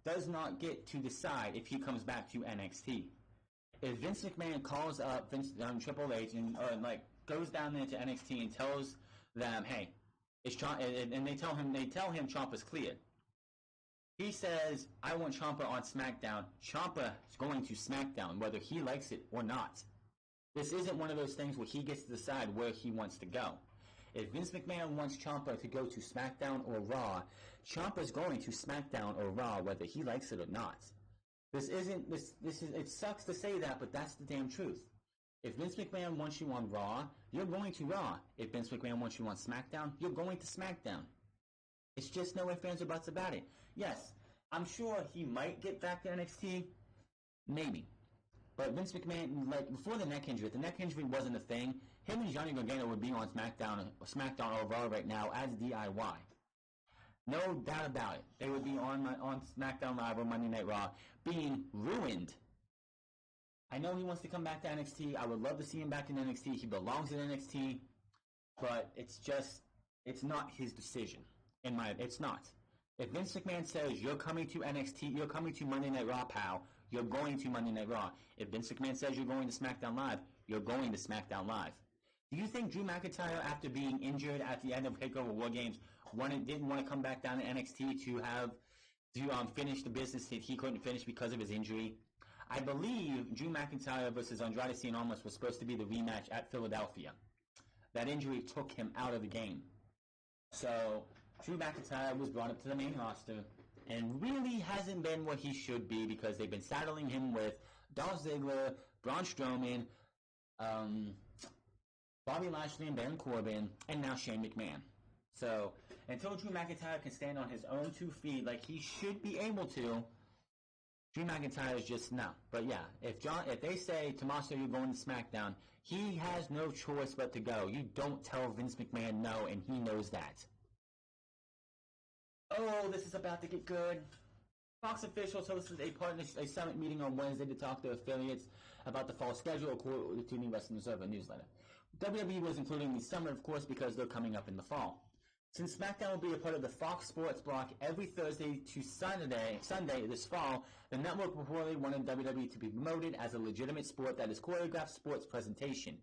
does not get to decide if he comes back to NXT. If Vince McMahon calls up Triple H and goes down there to NXT and tells them, "Hey, it's and they tell him Ciampa's cleared." He says, "I want Ciampa on SmackDown." Ciampa is going to SmackDown, whether he likes it or not. This isn't one of those things where he gets to decide where he wants to go. If Vince McMahon wants Ciampa to go to SmackDown or Raw, Ciampa's going to SmackDown or Raw, whether he likes it or not. It sucks to say that, but that's the damn truth. If Vince McMahon wants you on Raw, you're going to Raw. If Vince McMahon wants you on SmackDown, you're going to SmackDown. It's just no ifs, ands, or buts about it. Yes, I'm sure he might get back to NXT, maybe. But Vince McMahon, like before the neck injury, if the neck injury wasn't a thing, him and Johnny Gargano would be on SmackDown or Raw right now as DIY. No doubt about it. They would be on SmackDown Live or Monday Night Raw, being ruined. I know he wants to come back to NXT. I would love to see him back in NXT. He belongs in NXT, but it's not his decision. It's not. If Vince McMahon says you're coming to NXT, you're coming to Monday Night Raw, pal, you're going to Monday Night Raw. If Vince McMahon says you're going to SmackDown Live, you're going to SmackDown Live. Do you think Drew McIntyre, after being injured at the end of TakeOver War Games, didn't want to come back down to NXT to finish the business that he couldn't finish because of his injury? I believe Drew McIntyre versus Andrade Cien Almas was supposed to be the rematch at Philadelphia. That injury took him out of the game. So Drew McIntyre was brought up to the main roster and really hasn't been what he should be because they've been saddling him with Dolph Ziggler, Braun Strowman, Bobby Lashley and Baron Corbin, and now Shane McMahon. So until Drew McIntyre can stand on his own 2 feet like he should be able to, Drew McIntyre is just no. But yeah, if they say, Tommaso, you're going to SmackDown, he has no choice but to go. You don't tell Vince McMahon no, and he knows that. Oh, this is about to get good. Fox officials hosted a summit meeting on Wednesday to talk to affiliates about the fall schedule, according to the Wrestling Observer newsletter. WWE was including the summer, of course, because they're coming up in the fall. Since SmackDown will be a part of the Fox Sports block every Thursday to Sunday this fall, the network reportedly wanted WWE to be promoted as a legitimate sport that is choreographed sports presentation.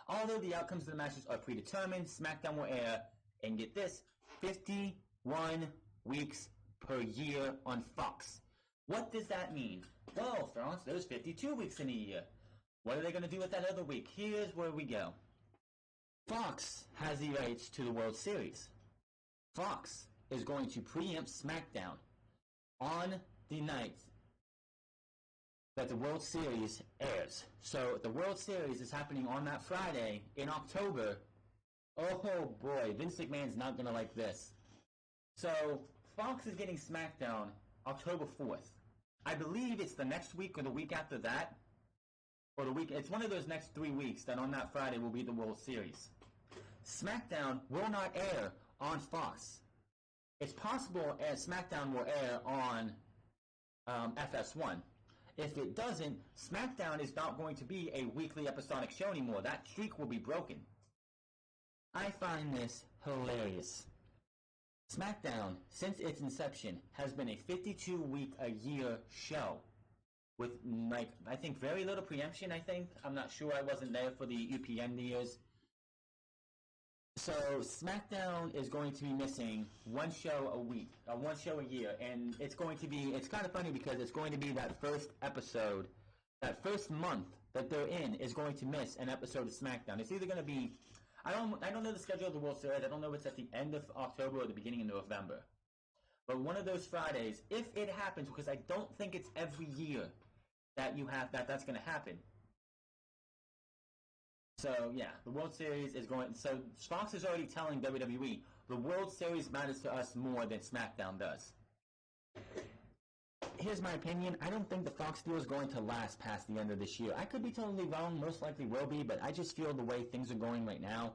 Although the outcomes of the matches are predetermined, SmackDown will air, and get this, 51 weeks per year on Fox. What does that mean? Well, France, there's 52 weeks in a year. What are they going to do with that other week? Here's where we go. Fox has the rights to the World Series. Fox is going to preempt SmackDown on the night that the World Series airs. So the World Series is happening on that Friday in October. Oh boy, Vince McMahon's not going to like this. So Fox is getting SmackDown October 4th. I believe it's the next week or the week after that. Or the week, it's one of those next 3 weeks that on that Friday will be the World Series. SmackDown will not air on Fox. It's possible SmackDown will air on FS1. If it doesn't, SmackDown is not going to be a weekly episodic show anymore. That streak will be broken. I find this hilarious. SmackDown, since its inception, has been a 52-week-a-year show. With, I think very little preemption, I'm not sure, I wasn't there for the UPN years. So, SmackDown is going to be missing one show a week, one show a year, and it's kind of funny because it's going to be that first episode, that first month that they're in is going to miss an episode of SmackDown. It's either going to be, I don't know the schedule of the World Series, I don't know if it's at the end of October or the beginning of November. But one of those Fridays, if it happens, because I don't think it's every year that that's going to happen. So, yeah, the World Series is going... So, Fox is already telling WWE, the World Series matters to us more than SmackDown does. Here's my opinion. I don't think the Fox deal is going to last past the end of this year. I could be totally wrong. Most likely will be. But I just feel the way things are going right now,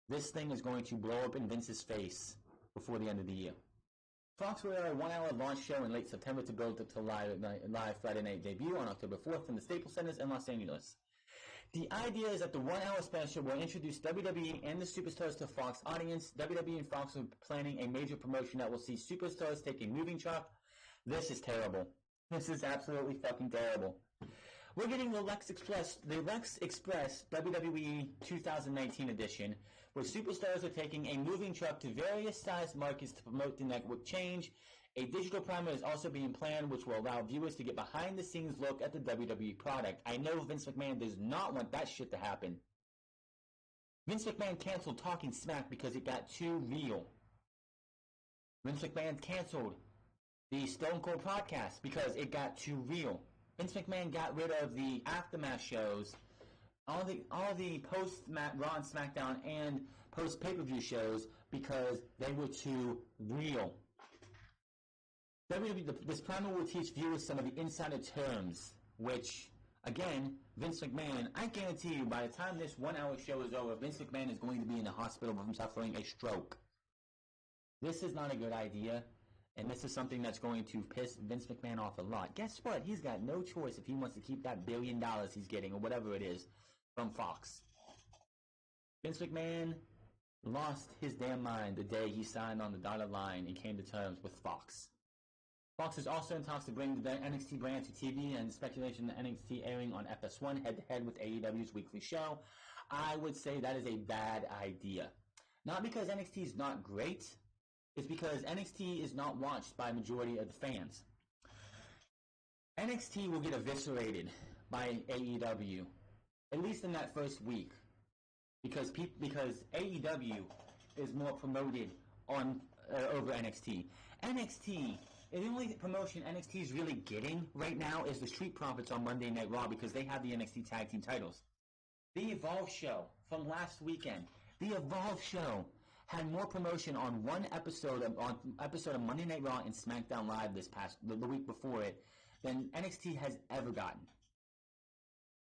this thing is going to blow up in Vince's face before the end of the year. Fox will air a 1-hour launch show in late September to build up to live Friday night debut on October 4th from the Staples Centers in Los Angeles. The idea is that the 1-hour special will introduce WWE and the superstars to Fox audience. WWE and Fox are planning a major promotion that will see superstars take a moving truck. This is terrible. This is absolutely fucking terrible. We're getting the Lex Express WWE 2019 edition, where superstars are taking a moving truck to various size markets to promote the network change. A digital primer is also being planned, which will allow viewers to get behind-the-scenes look at the WWE product. I know Vince McMahon does not want that shit to happen. Vince McMahon canceled Talking Smack because it got too real. Vince McMahon canceled the Stone Cold podcast because it got too real. Vince McMahon got rid of the Aftermath shows, all the post-Raw and SmackDown and post-pay-per-view shows because they were too real. This primer will teach viewers some of the insider terms, which, again, Vince McMahon, I guarantee you, by the time this 1 hour show is over, Vince McMahon is going to be in the hospital from suffering a stroke. This is not a good idea, and this is something that's going to piss Vince McMahon off a lot. Guess what? He's got no choice if he wants to keep that $1 billion he's getting, or whatever it is, from Fox. Vince McMahon lost his damn mind the day he signed on the dotted line and came to terms with Fox. Fox is also in talks to bring the NXT brand to TV, and speculation that NXT airing on FS1 head-to-head with AEW's weekly show. I would say that is a bad idea. Not because NXT is not great, it's because NXT is not watched by a majority of the fans. NXT will get eviscerated by AEW, at least in that first week, because AEW is more promoted on over NXT. NXT, the only promotion NXT is really getting right now is the Street Profits on Monday Night Raw, because they have the NXT Tag Team titles. The Evolve show from last weekend, the Evolve show had more promotion on one episode of Monday Night Raw and SmackDown Live the week before it than NXT has ever gotten.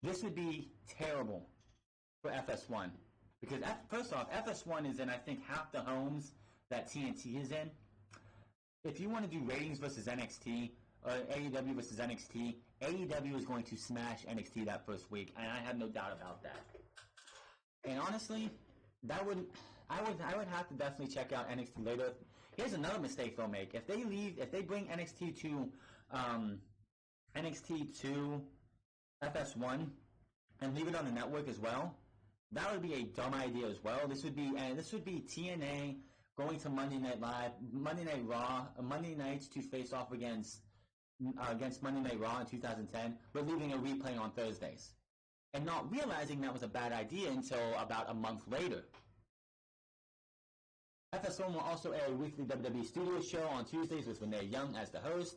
This would be terrible for FS1, because first off, FS1 is in, I think, half the homes that TNT is in. If you want to do ratings versus NXT, AEW versus NXT, AEW is going to smash NXT that first week, and I have no doubt about that. And honestly, I would have to definitely check out NXT later. Here's another mistake they'll make. If they bring NXT to FS1 and leave it on the network as well, that would be a dumb idea as well. This would be TNA going to Monday Night Live, Monday Night Raw, Monday nights to face off against Monday Night Raw in 2010, but leaving a replay on Thursdays, and not realizing that was a bad idea until about a month later. FS1 will also air a weekly WWE studio show on Tuesdays with Renee Young as the host.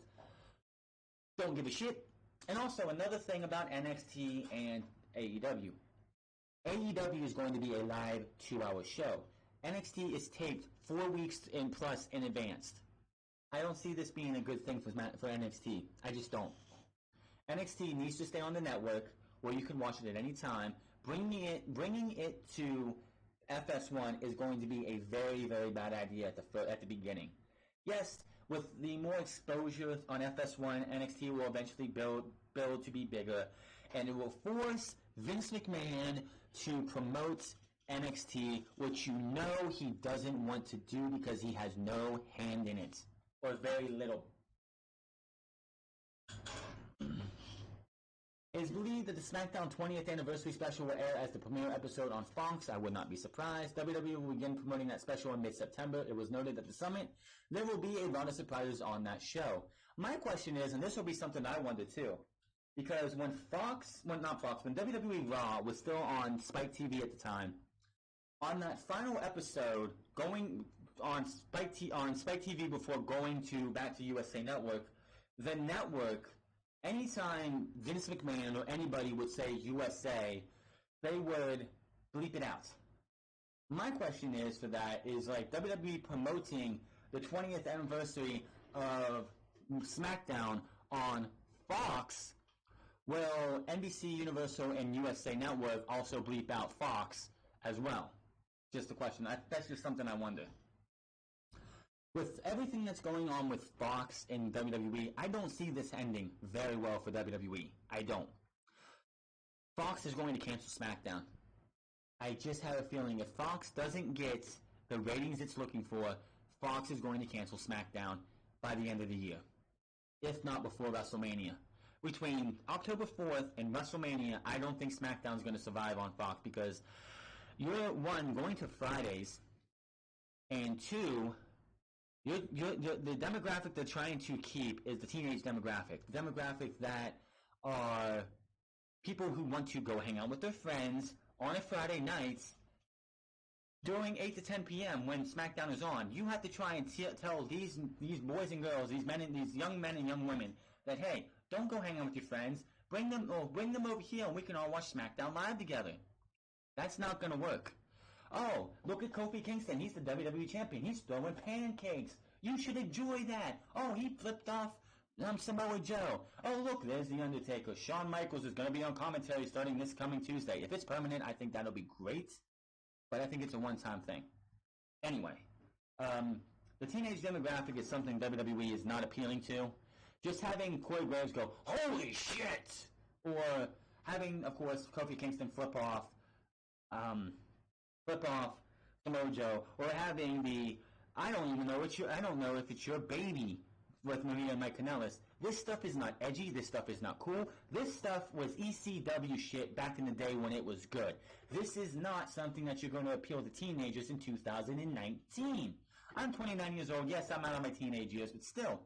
Don't give a shit. And also another thing about NXT and AEW. AEW is going to be a live 2-hour show. NXT is taped 4 weeks in plus in advance. I don't see this being a good thing for NXT. I just don't. NXT needs to stay on the network where you can watch it at any time. Bringing it to FS1 is going to be a very, very bad idea at the beginning. Yes, with the more exposure on FS1, NXT will eventually build to be bigger, and it will force Vince McMahon to promote NXT, which you know he doesn't want to do because he has no hand in it, or very little. It is believed that the Smackdown 20th anniversary special will air as the premiere episode on Fox. I would not be surprised. WWE will begin promoting that special in mid-September. It was noted at the summit there will be a lot of surprises on that show. My question is, and this will be something I wonder too, because when WWE Raw was still on Spike TV at the time, on that final episode going on Spike TV before going back to USA Network, the network, anytime Vince McMahon or anybody would say USA, they would bleep it out. My question is for that is, like, WWE promoting the 20th anniversary of SmackDown on Fox, will NBC, Universal, and USA Network also bleep out Fox as well? Just a question. That's just something I wonder. With everything that's going on with Fox and WWE, I don't see this ending very well for WWE. I don't. Fox is going to cancel SmackDown. I just have a feeling if Fox doesn't get the ratings it's looking for, Fox is going to cancel SmackDown by the end of the year, if not before WrestleMania. Between October 4th and WrestleMania, I don't think SmackDown is going to survive on Fox, because you're, one, going to Fridays, and two, the demographic they're trying to keep is the teenage demographic. The demographic that are people who want to go hang out with their friends on a Friday night during 8 to 10 p.m. when SmackDown is on. You have to try and tell these boys and girls, these young men and young women, that, hey, don't go hang out with your friends. Bring them over here and we can all watch SmackDown Live together. That's not going to work. Oh, look at Kofi Kingston. He's the WWE champion. He's throwing pancakes. You should enjoy that. Oh, he flipped off Samoa Joe. Oh, look, there's The Undertaker. Shawn Michaels is going to be on commentary starting this coming Tuesday. If it's permanent, I think that'll be great. But I think it's a one-time thing. Anyway, the teenage demographic is something WWE is not appealing to. Just having Corey Graves go, holy shit! Or having, of course, Kofi Kingston flip off Samoa Joe, or having the I don't know if it's your baby with Maria and Mike Kanellis. This stuff is not edgy. This stuff is not cool. This stuff was ECW shit back in the day when it was good. This is not something that you're going to appeal to teenagers in 2019. I'm 29 years old. Yes, I'm out of my teenage years, but still,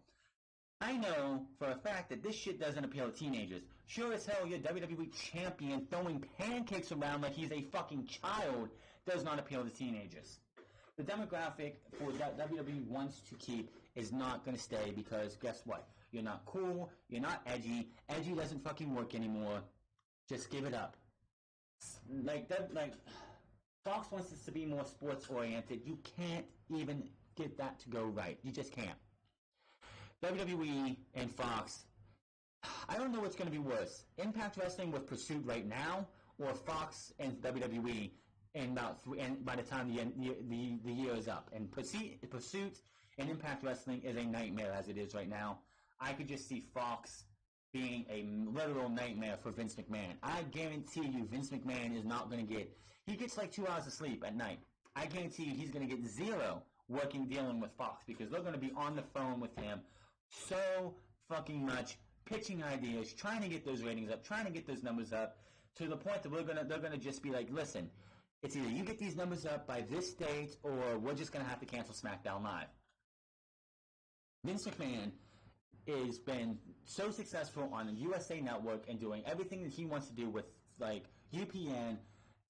I know for a fact that this shit doesn't appeal to teenagers. Sure as hell, your WWE champion throwing pancakes around like he's a fucking child does not appeal to teenagers. The demographic for that WWE wants to keep is not going to stay because guess what? You're not cool. You're not edgy. Edgy doesn't fucking work anymore. Just give it up. Like Fox wants us to be more sports oriented. You can't even get that to go right. You just can't. WWE and Fox, I don't know what's going to be worse. Impact Wrestling with Pursuit right now, or Fox and WWE and by the time the year is up. And Pursuit and Impact Wrestling is a nightmare as it is right now. I could just see Fox being a literal nightmare for Vince McMahon. I guarantee you Vince McMahon is not going to get... He gets like 2 hours of sleep at night. I guarantee you he's going to get zero dealing with Fox because they're going to be on the phone with him so fucking much, pitching ideas, trying to get those ratings up, trying to get those numbers up, to the point that they're gonna just be like, listen, it's either you get these numbers up by this date, or we're just gonna have to cancel SmackDown Live. Vince McMahon has been so successful on the USA Network and doing everything that he wants to do with like UPN,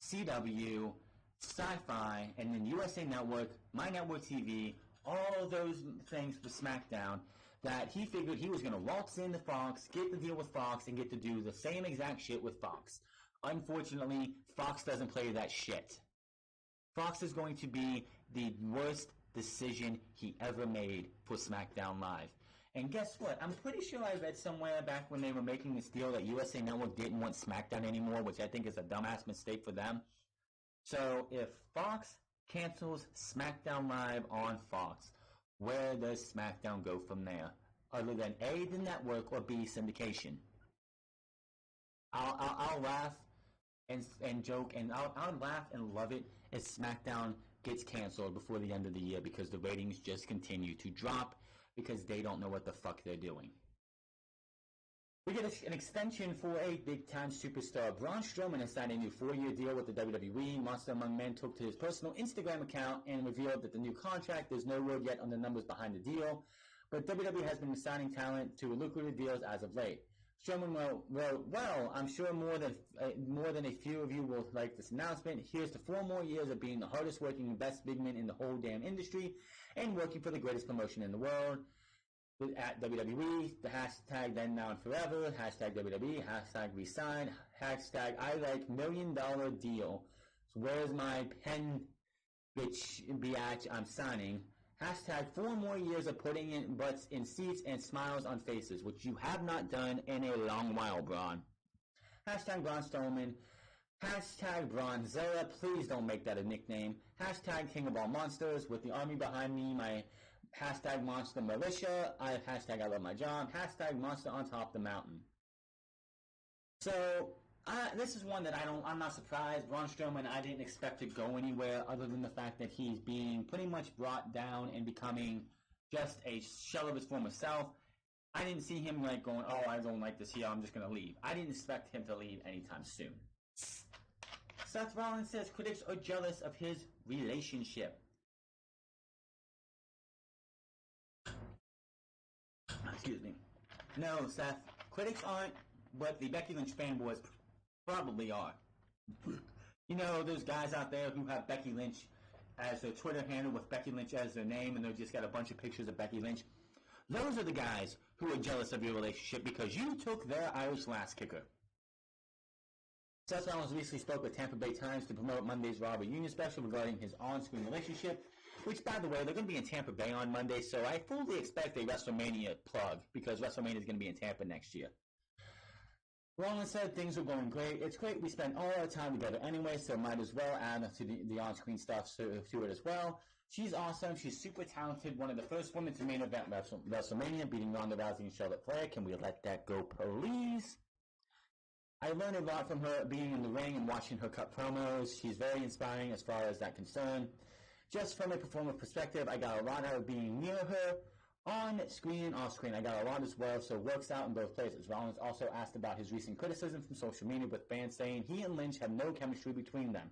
CW, Sci-Fi, and then USA Network, My Network TV, all those things for SmackDown, that he figured he was going to waltz into Fox, get the deal with Fox, and get to do the same exact shit with Fox. Unfortunately, Fox doesn't play that shit. Fox is going to be the worst decision he ever made for SmackDown Live. And guess what? I'm pretty sure I read somewhere back when they were making this deal that USA Network didn't want SmackDown anymore, which I think is a dumbass mistake for them. So if Fox cancels SmackDown Live on Fox, where does SmackDown go from there? Other than A, the network, or B, syndication? I'll laugh and joke, and I'll laugh and love it if SmackDown gets canceled before the end of the year because the ratings just continue to drop because they don't know what the fuck they're doing. We get an extension for a big-time superstar. Braun Strowman has signed a new 4-year deal with the WWE. Monster Among Men took to his personal Instagram account and revealed that the new contract, there's no word yet on the numbers behind the deal, but WWE has been signing talent to lucrative deals as of late. Strowman wrote, well, I'm sure more than a few of you will like this announcement. Here's to 4 more years of being the hardest working and best big man in the whole damn industry and working for the greatest promotion in the world. At WWE, the hashtag then now and forever, hashtag WWE, hashtag resign, hashtag I like $1 million deal. So where's my pen, bitch, biatch, I'm signing. Hashtag 4 more years of putting in butts in seats and smiles on faces, which you have not done in a long while, Braun. Hashtag Braun Strowman. Hashtag Braunzilla. Please don't make that a nickname. Hashtag King of All Monsters. With the army behind me, my hashtag Monster Militia. Hashtag I love my job. Hashtag Monster on top of the mountain. So, this is one that I'm not surprised. Braun Strowman, I didn't expect to go anywhere other than the fact that he's being pretty much brought down and becoming just a shell of his former self. I didn't see him like going, oh, I don't like this here, I'm just going to leave. I didn't expect him to leave anytime soon. Seth Rollins says critics are jealous of his relationship. Excuse me. No, Seth, critics aren't, but the Becky Lynch fanboys probably are. You know, those guys out there who have Becky Lynch as their Twitter handle with Becky Lynch as their name, and they've just got a bunch of pictures of Becky Lynch. Those are the guys who are jealous of your relationship because you took their Irish lass kicker. Seth Rollins recently spoke with Tampa Bay Times to promote Monday's Raw reunion special regarding his on-screen relationship. which, by the way, they're going to be in Tampa Bay on Monday, so I fully expect a WrestleMania plug because WrestleMania is going to be in Tampa next year. Rollins said things were going great. It's great we spent all our time together anyway, so might as well add to the on-screen stuff to it as well. She's awesome. She's super talented. One of the first women to main event WrestleMania, beating Ronda Rousey and Charlotte Flair. Can we let that go, please? I learned a lot from her being in the ring and watching her cut promos. She's very inspiring as far as that concerned. Just from a performer perspective, I got a lot out of being near her. On screen and off screen, I got a lot as well, so it works out in both places. Rollins also asked about his recent criticism from social media with fans saying he and Lynch have no chemistry between them.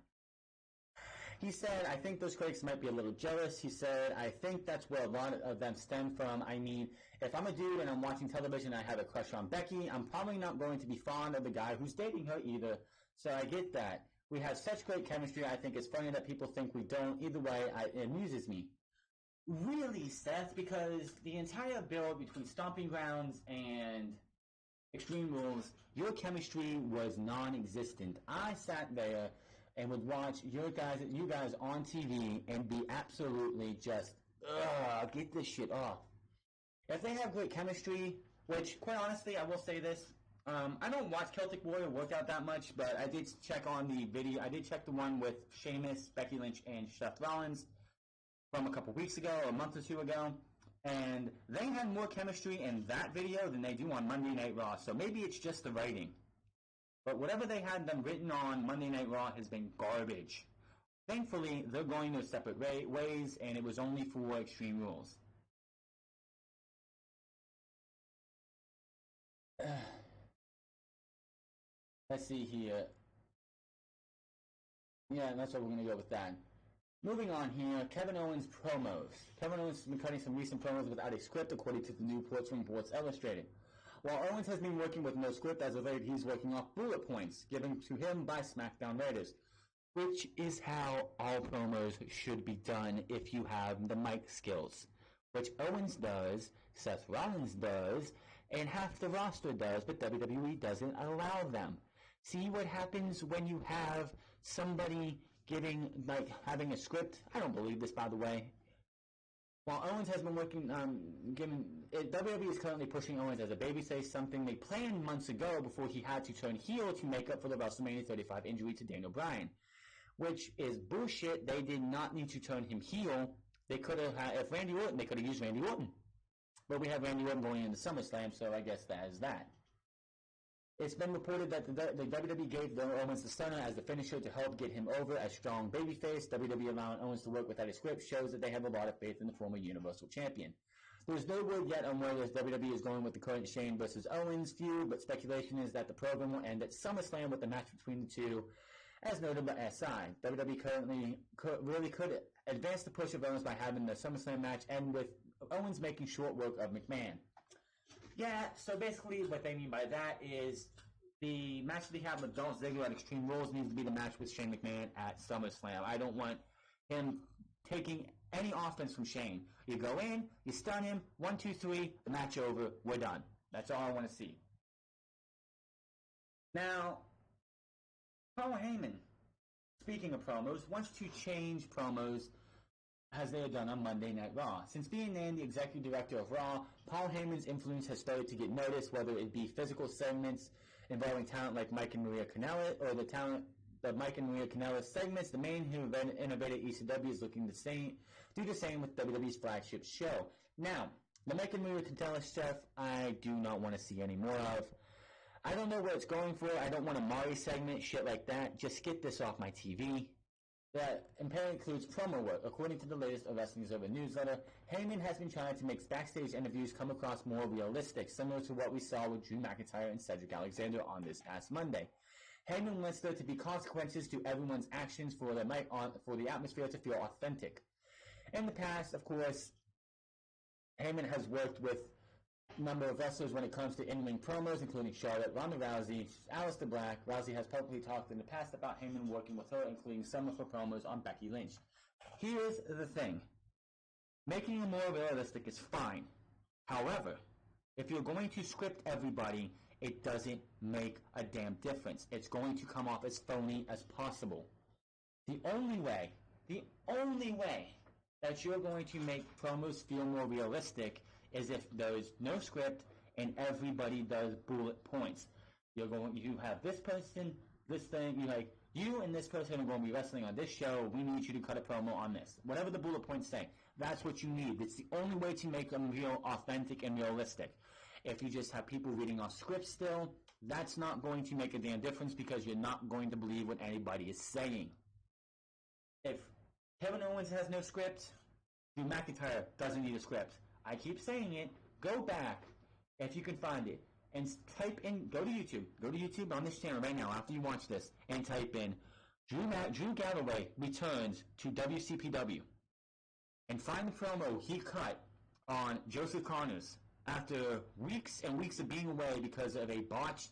He said, I think those critics might be a little jealous. He said, I think that's where a lot of them stem from. I mean, if I'm a dude and I'm watching television and I have a crush on Becky, I'm probably not going to be fond of the guy who's dating her either. So I get that. We have such great chemistry. I think it's funny that people think we don't. Either way, it amuses me. Really, Seth, because the entire build between Stomping Grounds and Extreme Rules, your chemistry was non-existent. I sat there and would watch you guys on TV and be absolutely just, get this shit off. If they have great chemistry, which, quite honestly, I will say this, I don't watch Celtic Warrior workout that much, but I did check on the video. I did check the one with Sheamus, Becky Lynch, and Seth Rollins from a couple weeks ago, a month or two ago, and they had more chemistry in that video than they do on Monday Night Raw, so maybe it's just the writing. But whatever they had them written on Monday Night Raw has been garbage. Thankfully, they're going their separate ways, and it was only for Extreme Rules. Let's see here. Yeah, that's what we're going to go with that. Moving on here, Kevin Owens promos. Kevin Owens has been cutting some recent promos without a script, according to the new reports from Sports Illustrated. While Owens has been working with no script, as of late, he's working off bullet points given to him by Smackdown writers, which is how all promos should be done if you have the mic skills, which Owens does, Seth Rollins does, and half the roster does, but WWE doesn't allow them. See what happens when you have somebody having a script. I don't believe this, by the way. While Owens has been working, WWE is currently pushing Owens as a babyface, something they planned months ago before he had to turn heel to make up for the WrestleMania 35 injury to Daniel Bryan, which is bullshit. They did not need to turn him heel. They could have if Randy Orton, they could have used Randy Orton. But we have Randy Orton going into SummerSlam, so I guess that is that. It's been reported that the WWE gave Owens the stunner as the finisher to help get him over as strong babyface. WWE allowing Owens to work without a script shows that they have a lot of faith in the former Universal Champion. There's no word yet on whether WWE is going with the current Shane versus Owens feud, but speculation is that the program will end at SummerSlam with a match between the two, as noted by SI. WWE currently could advance the push of Owens by having the SummerSlam match end with Owens making short work of McMahon. Yeah, so basically what they mean by that is the match that they have with Dolph Ziggler at Extreme Rules needs to be the match with Shane McMahon at SummerSlam. I don't want him taking any offense from Shane. You go in, you stun him, 1, 2, 3, the match over, we're done. That's all I want to see. Now, Paul Heyman, speaking of promos, wants to change promos as they had done on Monday Night Raw. Since being named the executive director of Raw, Paul Heyman's influence has started to get noticed, whether it be physical segments involving talent like Mike and Maria Kanellis, or the Mike and Maria Kanellis segments. The man who innovated ECW is looking to do the same with WWE's flagship show. Now, the Mike and Maria Kanellis stuff, I do not want to see any more of. I don't know what it's going for. I don't want a Mari segment, shit like that. Just get this off my TV. That apparently includes promo work. According to the latest Wrestling Observer newsletter, Heyman has been trying to make backstage interviews come across more realistic, similar to what we saw with Drew McIntyre and Cedric Alexander on this past Monday. Heyman wants there to be consequences to everyone's actions for the atmosphere to feel authentic. In the past, of course, Heyman has worked with a number of wrestlers when it comes to in-ring promos, including Charlotte, Ronda Rousey, Aleister Black. Rousey has publicly talked in the past about Heyman working with her, including some of her promos on Becky Lynch. Here's the thing. Making it more realistic is fine. However, if you're going to script everybody, it doesn't make a damn difference. It's going to come off as phony as possible. The only way that you're going to make promos feel more realistic is if there's no script and everybody does bullet points. You have this person, this thing, you and this person are going to be wrestling on this show. We need you to cut a promo on this. Whatever the bullet points say, that's what you need. It's the only way to make them real, authentic, and realistic. If you just have people reading off scripts still, that's not going to make a damn difference because you're not going to believe what anybody is saying. If Kevin Owens has no script, Drew McIntyre doesn't need a script. I keep saying it. Go back if you can find it and type in. Go to YouTube on this channel right now after you watch this and type in Drew Galloway returns to WCPW and find the promo he cut on Joseph Connors after weeks and weeks of being away because of a botched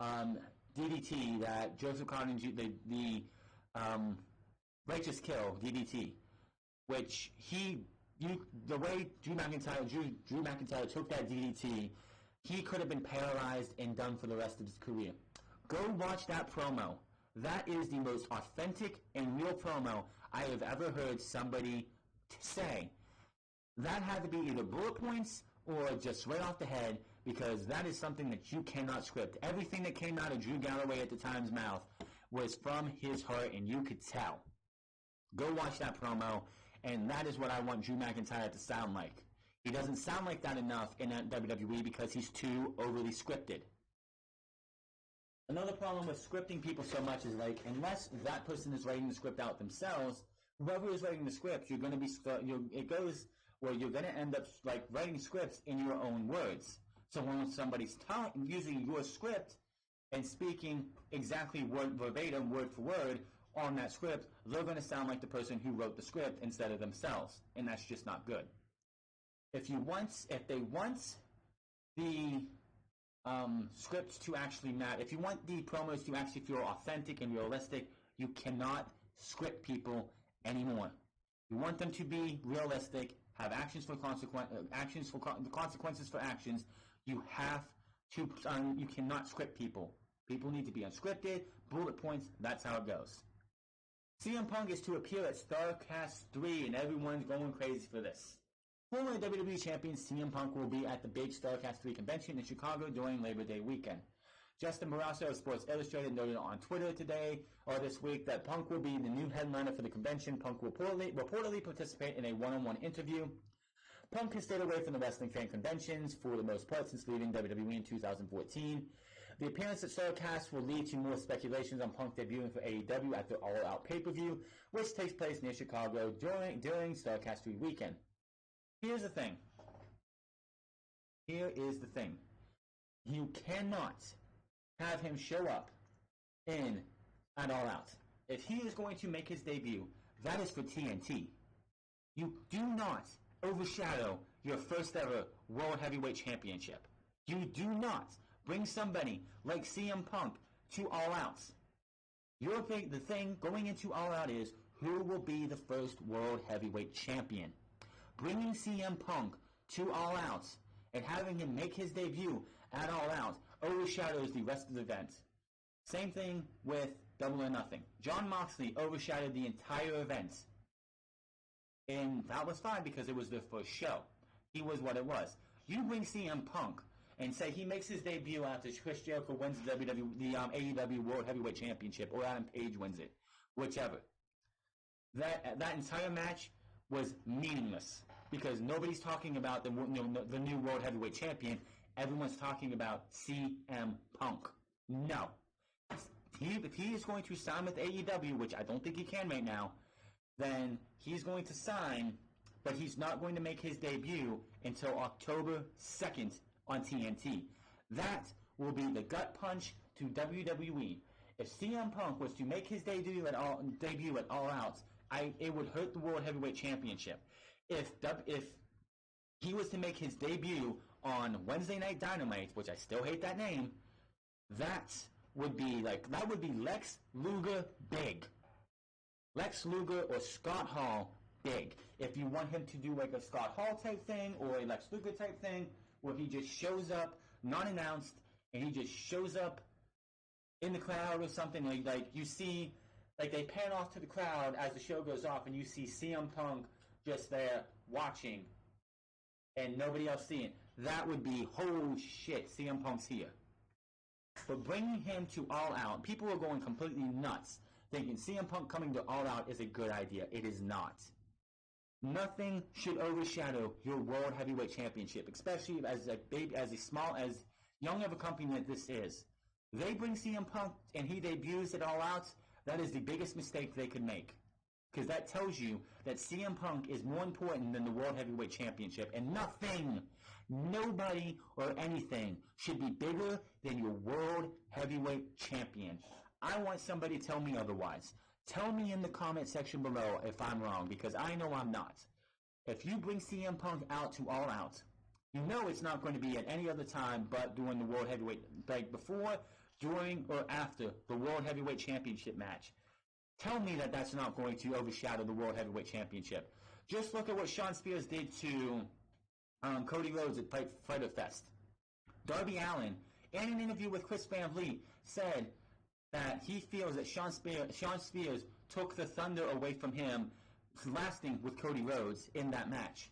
DDT that Joseph Connors, the Righteous Kill DDT, which the way Drew McIntyre took that DDT, he could have been paralyzed and done for the rest of his career. Go watch that promo. That is the most authentic and real promo I have ever heard somebody say. That had to be either bullet points or just right off the head, because that is something that you cannot script. Everything that came out of Drew Galloway at the time's mouth was from his heart, and you could tell. Go watch that promo, and that is what I want Drew McIntyre to sound like. He doesn't sound like that enough in WWE because he's too overly scripted. Another problem with scripting people so much is unless that person is writing the script out themselves, whoever is writing the script, you're going to end up writing scripts in your own words. So when somebody's using your script and speaking exactly verbatim, word for word on that script, they're going to sound like the person who wrote the script instead of themselves, and that's just not good. If they want the scripts to actually matter, if you want the promos to actually feel authentic and realistic, you cannot script people anymore. You want them to be realistic, have the consequences for actions. You have to. You cannot script people. People need to be unscripted, bullet points. That's how it goes. CM Punk is to appear at Starrcast 3, and everyone's going crazy for this. Former WWE Champion CM Punk will be at the big Starrcast 3 convention in Chicago during Labor Day weekend. Justin Barrasso of Sports Illustrated noted on Twitter today or this week that Punk will be the new headliner for the convention. Punk will reportedly participate in a one-on-one interview. Punk has stayed away from the wrestling fan conventions for the most part since leaving WWE in 2014. The appearance at Starrcast will lead to more speculations on Punk debuting for AEW at the All Out pay-per-view, which takes place near Chicago during Starrcast 3 weekend. Here's the thing. Here is the thing. You cannot have him show up at All Out. If he is going to make his debut, that is for TNT. You do not overshadow your first ever World Heavyweight Championship. You do not bring somebody like CM Punk to All Out. The thing going into All Out is who will be the first World Heavyweight Champion. Bringing CM Punk to All Out and having him make his debut at All Out overshadows the rest of the event. Same thing with Double or Nothing. Jon Moxley overshadowed the entire event. And that was fine because it was their first show. He was what it was. You bring CM Punk and say he makes his debut after Chris Jericho wins the AEW World Heavyweight Championship or Adam Page wins it. Whichever. That entire match was meaningless because nobody's talking about the new World Heavyweight Champion. Everyone's talking about CM Punk. No. If he is going to sign with AEW, which I don't think he can right now, then he's going to sign, but he's not going to make his debut until October 2nd on TNT. That will be the gut punch to WWE. If CM Punk was to make his debut at All Out, it would hurt the World Heavyweight Championship. If he was to make his debut on Wednesday Night Dynamite, which I still hate that name, that would be Lex Luger big. Lex Luger or Scott Hall big. If you want him to do like a Scott Hall type thing or a Lex Luger type thing where he just shows up not announced and he just shows up in the crowd or something, like you see, like they pan off to the crowd as the show goes off and you see CM Punk just there watching and nobody else seeing. That would be, holy shit, CM Punk's here. But bringing him to All Out, people are going completely nuts, thinking CM Punk coming to All Out is a good idea. It is not. Nothing should overshadow your World Heavyweight Championship, especially as young of a company that this is. They bring CM Punk and he debuts at All Out. That is the biggest mistake they could make. Because that tells you that CM Punk is more important than the World Heavyweight Championship. And nothing, nobody or anything should be bigger than your World Heavyweight Champion. I want somebody to tell me otherwise. Tell me in the comment section below if I'm wrong, because I know I'm not. If you bring CM Punk out to All Out, you know it's not going to be at any other time but during the World Heavyweight, like before, during, or after the World Heavyweight Championship match. Tell me that that's not going to overshadow the World Heavyweight Championship. Just look at what Shawn Spears did to Cody Rhodes at Fighter Fest. Darby Allin, in an interview with Chris Van Vliet, said that he feels that Shawn Spears took the thunder away from him lasting with Cody Rhodes in that match.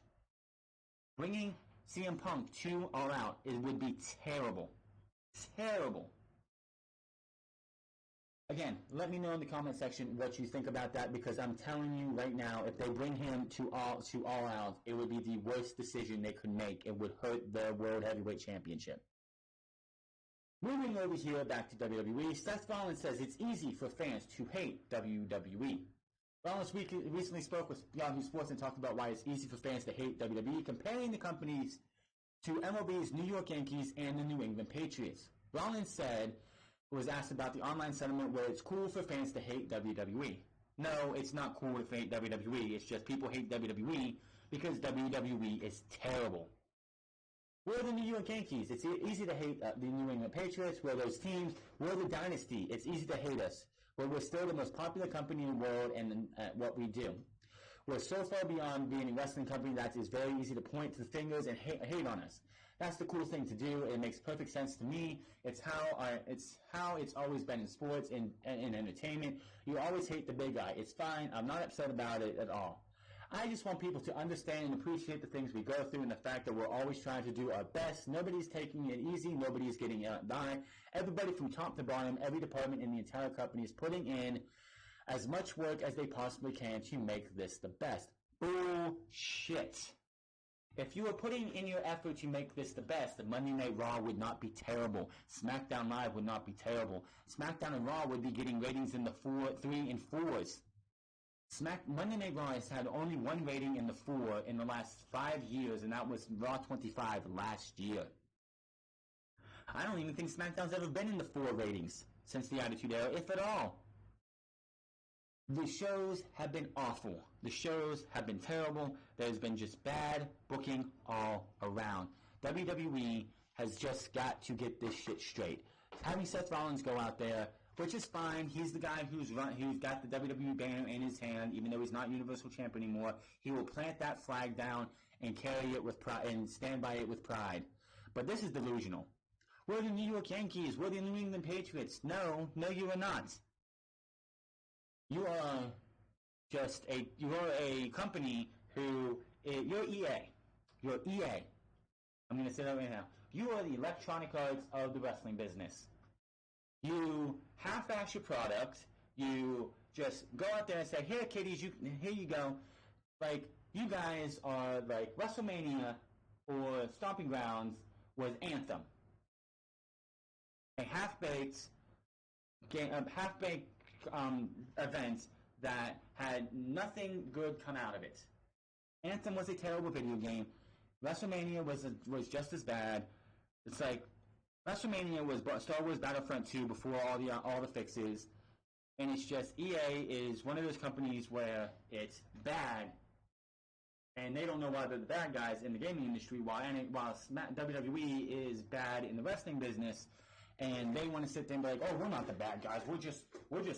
Bringing CM Punk to All Out, it would be terrible. Terrible. Again, let me know in the comment section what you think about that, because I'm telling you right now, if they bring him to All Out, it would be the worst decision they could make. It would hurt the World Heavyweight Championship. Moving over here back to WWE, Seth Rollins says it's easy for fans to hate WWE. Rollins recently spoke with Yahoo Sports and talked about why it's easy for fans to hate WWE, comparing the companies to MLB's New York Yankees and the New England Patriots. Rollins was asked about the online sentiment where it's cool for fans to hate WWE. No, it's not cool to hate WWE. It's just people hate WWE because WWE is terrible. We're the New York Yankees. It's easy to hate the New England Patriots. We're those teams. We're the dynasty. It's easy to hate us. But we're still the most popular company in the world and what we do. We're so far beyond being a wrestling company that it's very easy to point to the fingers and hate on us. That's the cool thing to do. It makes perfect sense to me. It's how it's always been in sports and entertainment. You always hate the big guy. It's fine. I'm not upset about it at all. I just want people to understand and appreciate the things we go through and the fact that we're always trying to do our best. Nobody's taking it easy. Nobody's getting out by. Everybody from top to bottom, every department in the entire company is putting in as much work as they possibly can to make this the best. Bullshit. If you were putting in your effort to make this the best, the Monday Night Raw would not be terrible. SmackDown Live would not be terrible. SmackDown and Raw would be getting ratings in the 3 and 4s. Monday Night Raw has had only one rating in the 4 in the last 5 years, and that was Raw 25 last year. I don't even think SmackDown's ever been in the 4 ratings since the Attitude Era, if at all. The shows have been awful. The shows have been terrible. There's been just bad booking all around. WWE has just got to get this shit straight. Having Seth Rollins go out there, which is fine. He's the guy who's got the WWE banner in his hand, even though he's not Universal Champ anymore. He will plant that flag down and carry it with pride and stand by it with pride. But this is delusional. We're the New York Yankees. We're the New England Patriots. No, you are not. You are a company you're EA. You're EA. I'm going to say that right now. You are the Electronic Arts of the wrestling business. You half-ass your product. You just go out there and say, here, kiddies, here you go. Like, you guys are like WrestleMania or Stomping Grounds was Anthem. A half-baked event that had nothing good come out of it. Anthem was a terrible video game. WrestleMania was just as bad. It's like WrestleMania was Star Wars Battlefront 2 before all the fixes, and it's just EA is one of those companies where it's bad, and they don't know why they're the bad guys in the gaming industry, while WWE is bad in the wrestling business. And they want to sit there and be like, oh, we're not the bad guys. We're just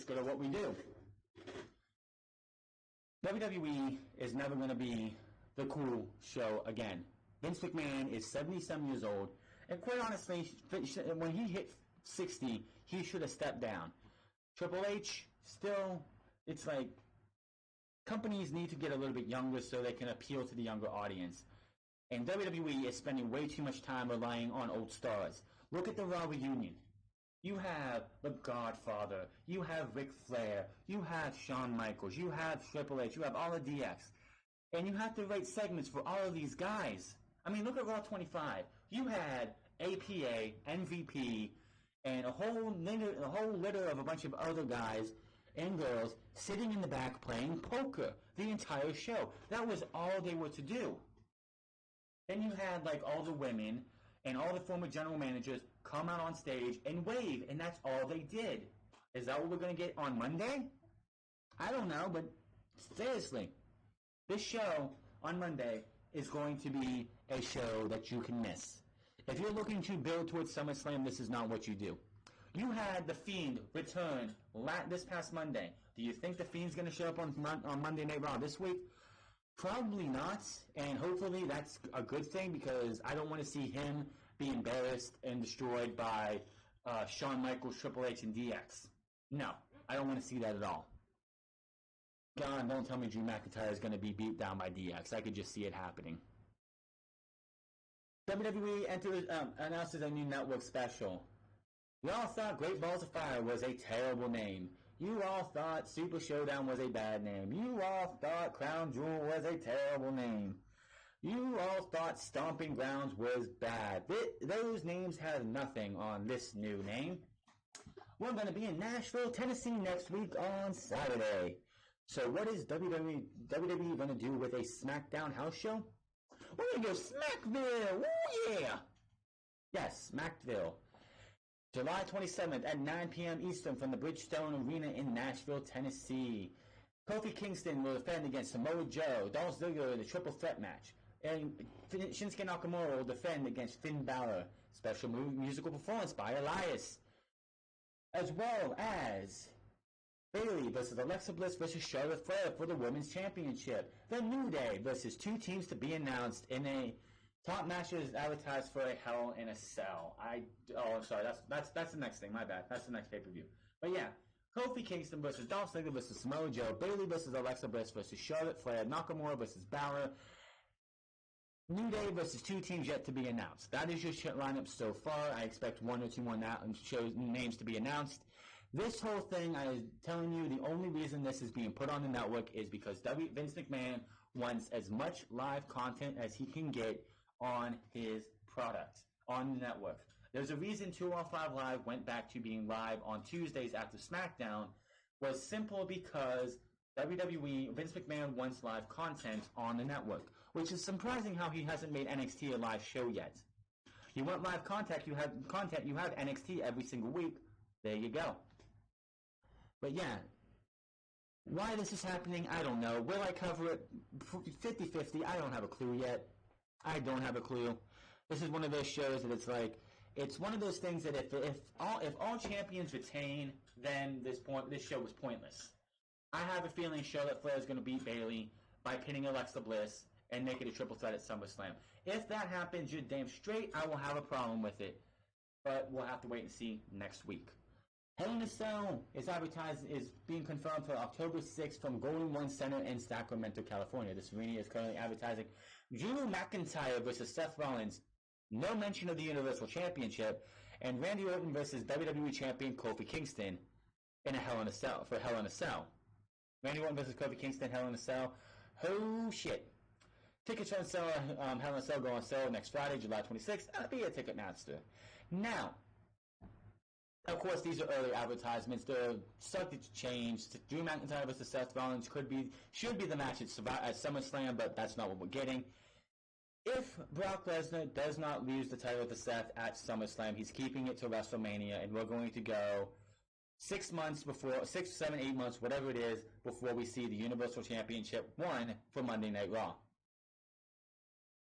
good at what we do. WWE is never going to be the cool show again. Vince McMahon is 70-some years old. And quite honestly, when he hit 60, he should have stepped down. Triple H, still, it's like, companies need to get a little bit younger so they can appeal to the younger audience. And WWE is spending way too much time relying on old stars. Look at the Raw reunion. You have The Godfather, you have Ric Flair, you have Shawn Michaels, you have Triple H, you have all of DX. And you have to write segments for all of these guys. I mean, look at Raw 25. You had APA, MVP, and a whole litter of a bunch of other guys and girls sitting in the back playing poker the entire show. That was all they were to do. Then you had like all the women and all the former general managers come out on stage and wave, and that's all they did. Is that what we're going to get on Monday? I don't know, but seriously, this show on Monday is going to be a show that you can miss. If you're looking to build towards SummerSlam, this is not what you do. You had The Fiend return this past Monday. Do you think The Fiend's going to show up on Monday Night Raw this week? Probably not, and hopefully that's a good thing because I don't want to see him be embarrassed and destroyed by Shawn Michaels, Triple H, and DX. No, I don't want to see that at all. God, don't tell me Drew McIntyre is going to be beat down by DX. I could just see it happening. WWE announces a new network special. You all thought Great Balls of Fire was a terrible name. You all thought Super Showdown was a bad name. You all thought Crown Jewel was a terrible name. You all thought Stomping Grounds was bad. Those names have nothing on this new name. We're going to be in Nashville, Tennessee next week on Saturday. So what is WWE going to do with a Smackdown house show? We're going to go Smackville! Woo yeah! Yes, Smackville. July 27th at 9 p.m. Eastern from the Bridgestone Arena in Nashville, Tennessee. Kofi Kingston will defend against Samoa Joe, Dolph Ziggler in a triple threat match. And Shinsuke Nakamura will defend against Finn Balor. Special musical performance by Elias. As well as Bayley versus Alexa Bliss versus Charlotte Flair for the Women's Championship. The New Day versus two teams to be announced in a top match is advertised for a Hell in a Cell. I'm sorry. That's the next thing. My bad. That's the next pay-per-view. But yeah, Kofi Kingston versus Dolph Ziggler versus Samoa Joe. Bayley versus Alexa Bliss versus Charlotte Flair. Nakamura versus Balor. New Day versus two teams yet to be announced. That is your lineup so far. I expect one or two more names to be announced. This whole thing, I was telling you, the only reason this is being put on the network is because Vince McMahon wants as much live content as he can get on his product, on the network. There's a reason 205 Live went back to being live on Tuesdays after SmackDown, was simple because WWE, Vince McMahon wants live content on the network, which is surprising how he hasn't made NXT a live show yet. You want live content, you have NXT every single week. There you go. But yeah, why this is happening, I don't know. Will I cover it 50-50? I don't have a clue yet. I don't have a clue. This is one of those shows that it's one of those things that if all champions retain, then this show was pointless. I have a feeling Charlotte Flair is going to beat Bayley by pinning Alexa Bliss and make it a triple threat at SummerSlam. If that happens, you're damn straight I will have a problem with it. But we'll have to wait and see next week. Hell in a Cell is being confirmed for October 6th from Golden One Center in Sacramento, California. This arena is currently advertising Drew McIntyre versus Seth Rollins. No mention of the Universal Championship. And Randy Orton versus WWE Champion Kofi Kingston in a Hell in a Cell. Randy Orton versus Kofi Kingston, Hell in a Cell. Oh shit. Tickets on sale, Hell in a Cell go on sale next Friday, July 26th. I'll be a Ticketmaster. Now, of course, these are early advertisements. They're subject to change. Drew McIntyre versus Seth Rollins should be the match at SummerSlam, but that's not what we're getting. If Brock Lesnar does not lose the title to Seth at SummerSlam, he's keeping it to WrestleMania, and we're going to go 6 months before, 6, 7, 8 months, whatever it is, before we see the Universal Championship won for Monday Night Raw.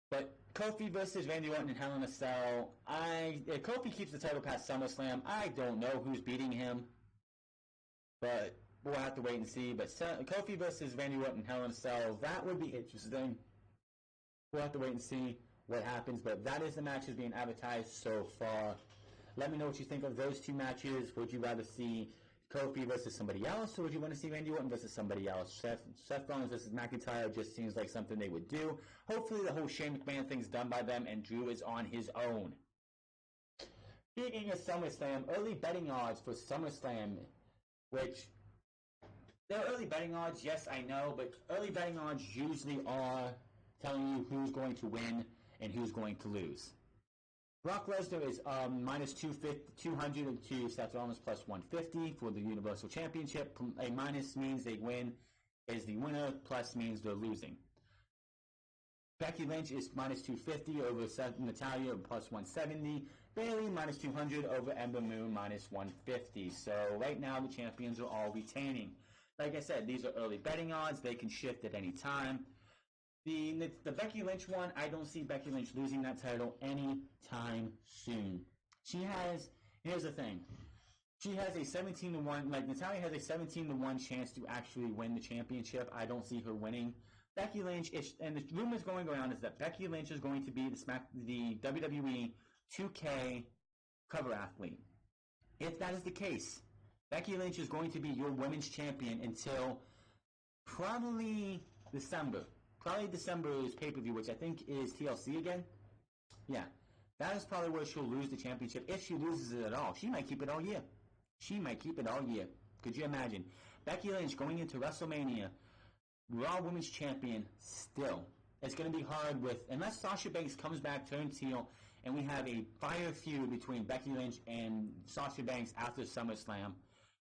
But Kofi versus Randy Orton in Hell in a Cell. If Kofi keeps the title past SummerSlam, I don't know who's beating him. But we'll have to wait and see. But Kofi versus Randy Orton in Hell in a Cell, that would be interesting. We'll have to wait and see what happens. But that is the matches being advertised so far. Let me know what you think of those two matches. Would you rather see Kofi versus somebody else, or would you want to see Randy Orton versus somebody else? Seth Rollins versus McIntyre just seems like something they would do. Hopefully the whole Shane McMahon thing's done by them and Drew is on his own. Speaking of SummerSlam, early betting odds for SummerSlam, which there are early betting odds, yes, I know, but early betting odds usually are telling you who's going to win and who's going to lose. Brock Lesnar is minus 200 to Seth Rollins plus 150 for the Universal Championship. A minus means they win is the winner, plus means they're losing. Becky Lynch is minus 250 over Natalya plus 170. Bayley minus 200 over Ember Moon minus 150. So right now the champions are all retaining. Like I said, these are early betting odds. They can shift at any time. The Becky Lynch one, I don't see Becky Lynch losing that title anytime soon. Here's the thing. She has a 17-1, like Natalya has a 17-1 chance to actually win the championship. I don't see her winning. Becky Lynch, and the rumors going around is that Becky Lynch is going to be the WWE 2K cover athlete. If that is the case, Becky Lynch is going to be your women's champion until probably December. Probably December is pay-per-view, which I think is TLC again. Yeah. That is probably where she'll lose the championship. If she loses it at all. She might keep it all year. Could you imagine? Becky Lynch going into WrestleMania, Raw Women's Champion still. It's going to be hard unless Sasha Banks comes back, turns heel, and we have a fire feud between Becky Lynch and Sasha Banks after SummerSlam.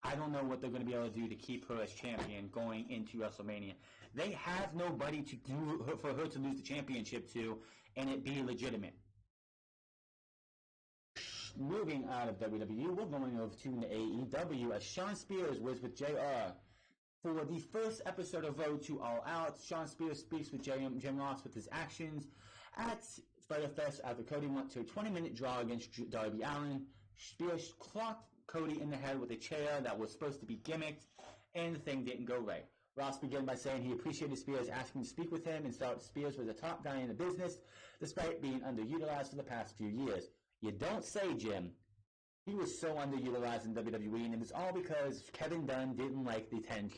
I don't know what they're going to be able to do to keep her as champion going into WrestleMania. They have nobody to do for her to lose the championship to, and it be legitimate. Moving out of WWE, we're going over to the AEW as Shawn Spears was with JR. For the first episode of Road to All Out, Shawn Spears speaks with Jim Ross with his actions at Fyter Fest after Cody went to a 20-minute draw against Darby Allin. Spears clocked Cody in the head with a chair that was supposed to be gimmicked, and the thing didn't go right. Ross began by saying he appreciated Spears asking to speak with him and thought Spears was a top guy in the business, despite being underutilized for the past few years. You don't say, Jim. He was so underutilized in WWE, and it was all because Kevin Dunn didn't like the 10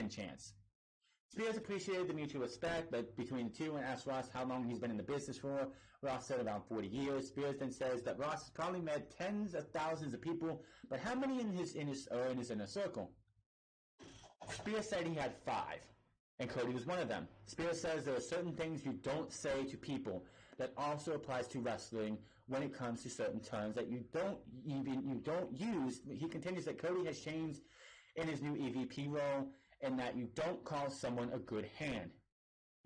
chance. Spears appreciated the mutual respect between the two and asked Ross how long he's been in the business for. Ross said around 40 years. Spears then says that Ross has probably met tens of thousands of people, but how many in his inner circle? Spears said he had 5, and Cody was one of them. Spears says there are certain things you don't say to people. That also applies to wrestling when it comes to certain terms that you don't use. He continues that Cody has changed in his new EVP role, and that you don't call someone a good hand.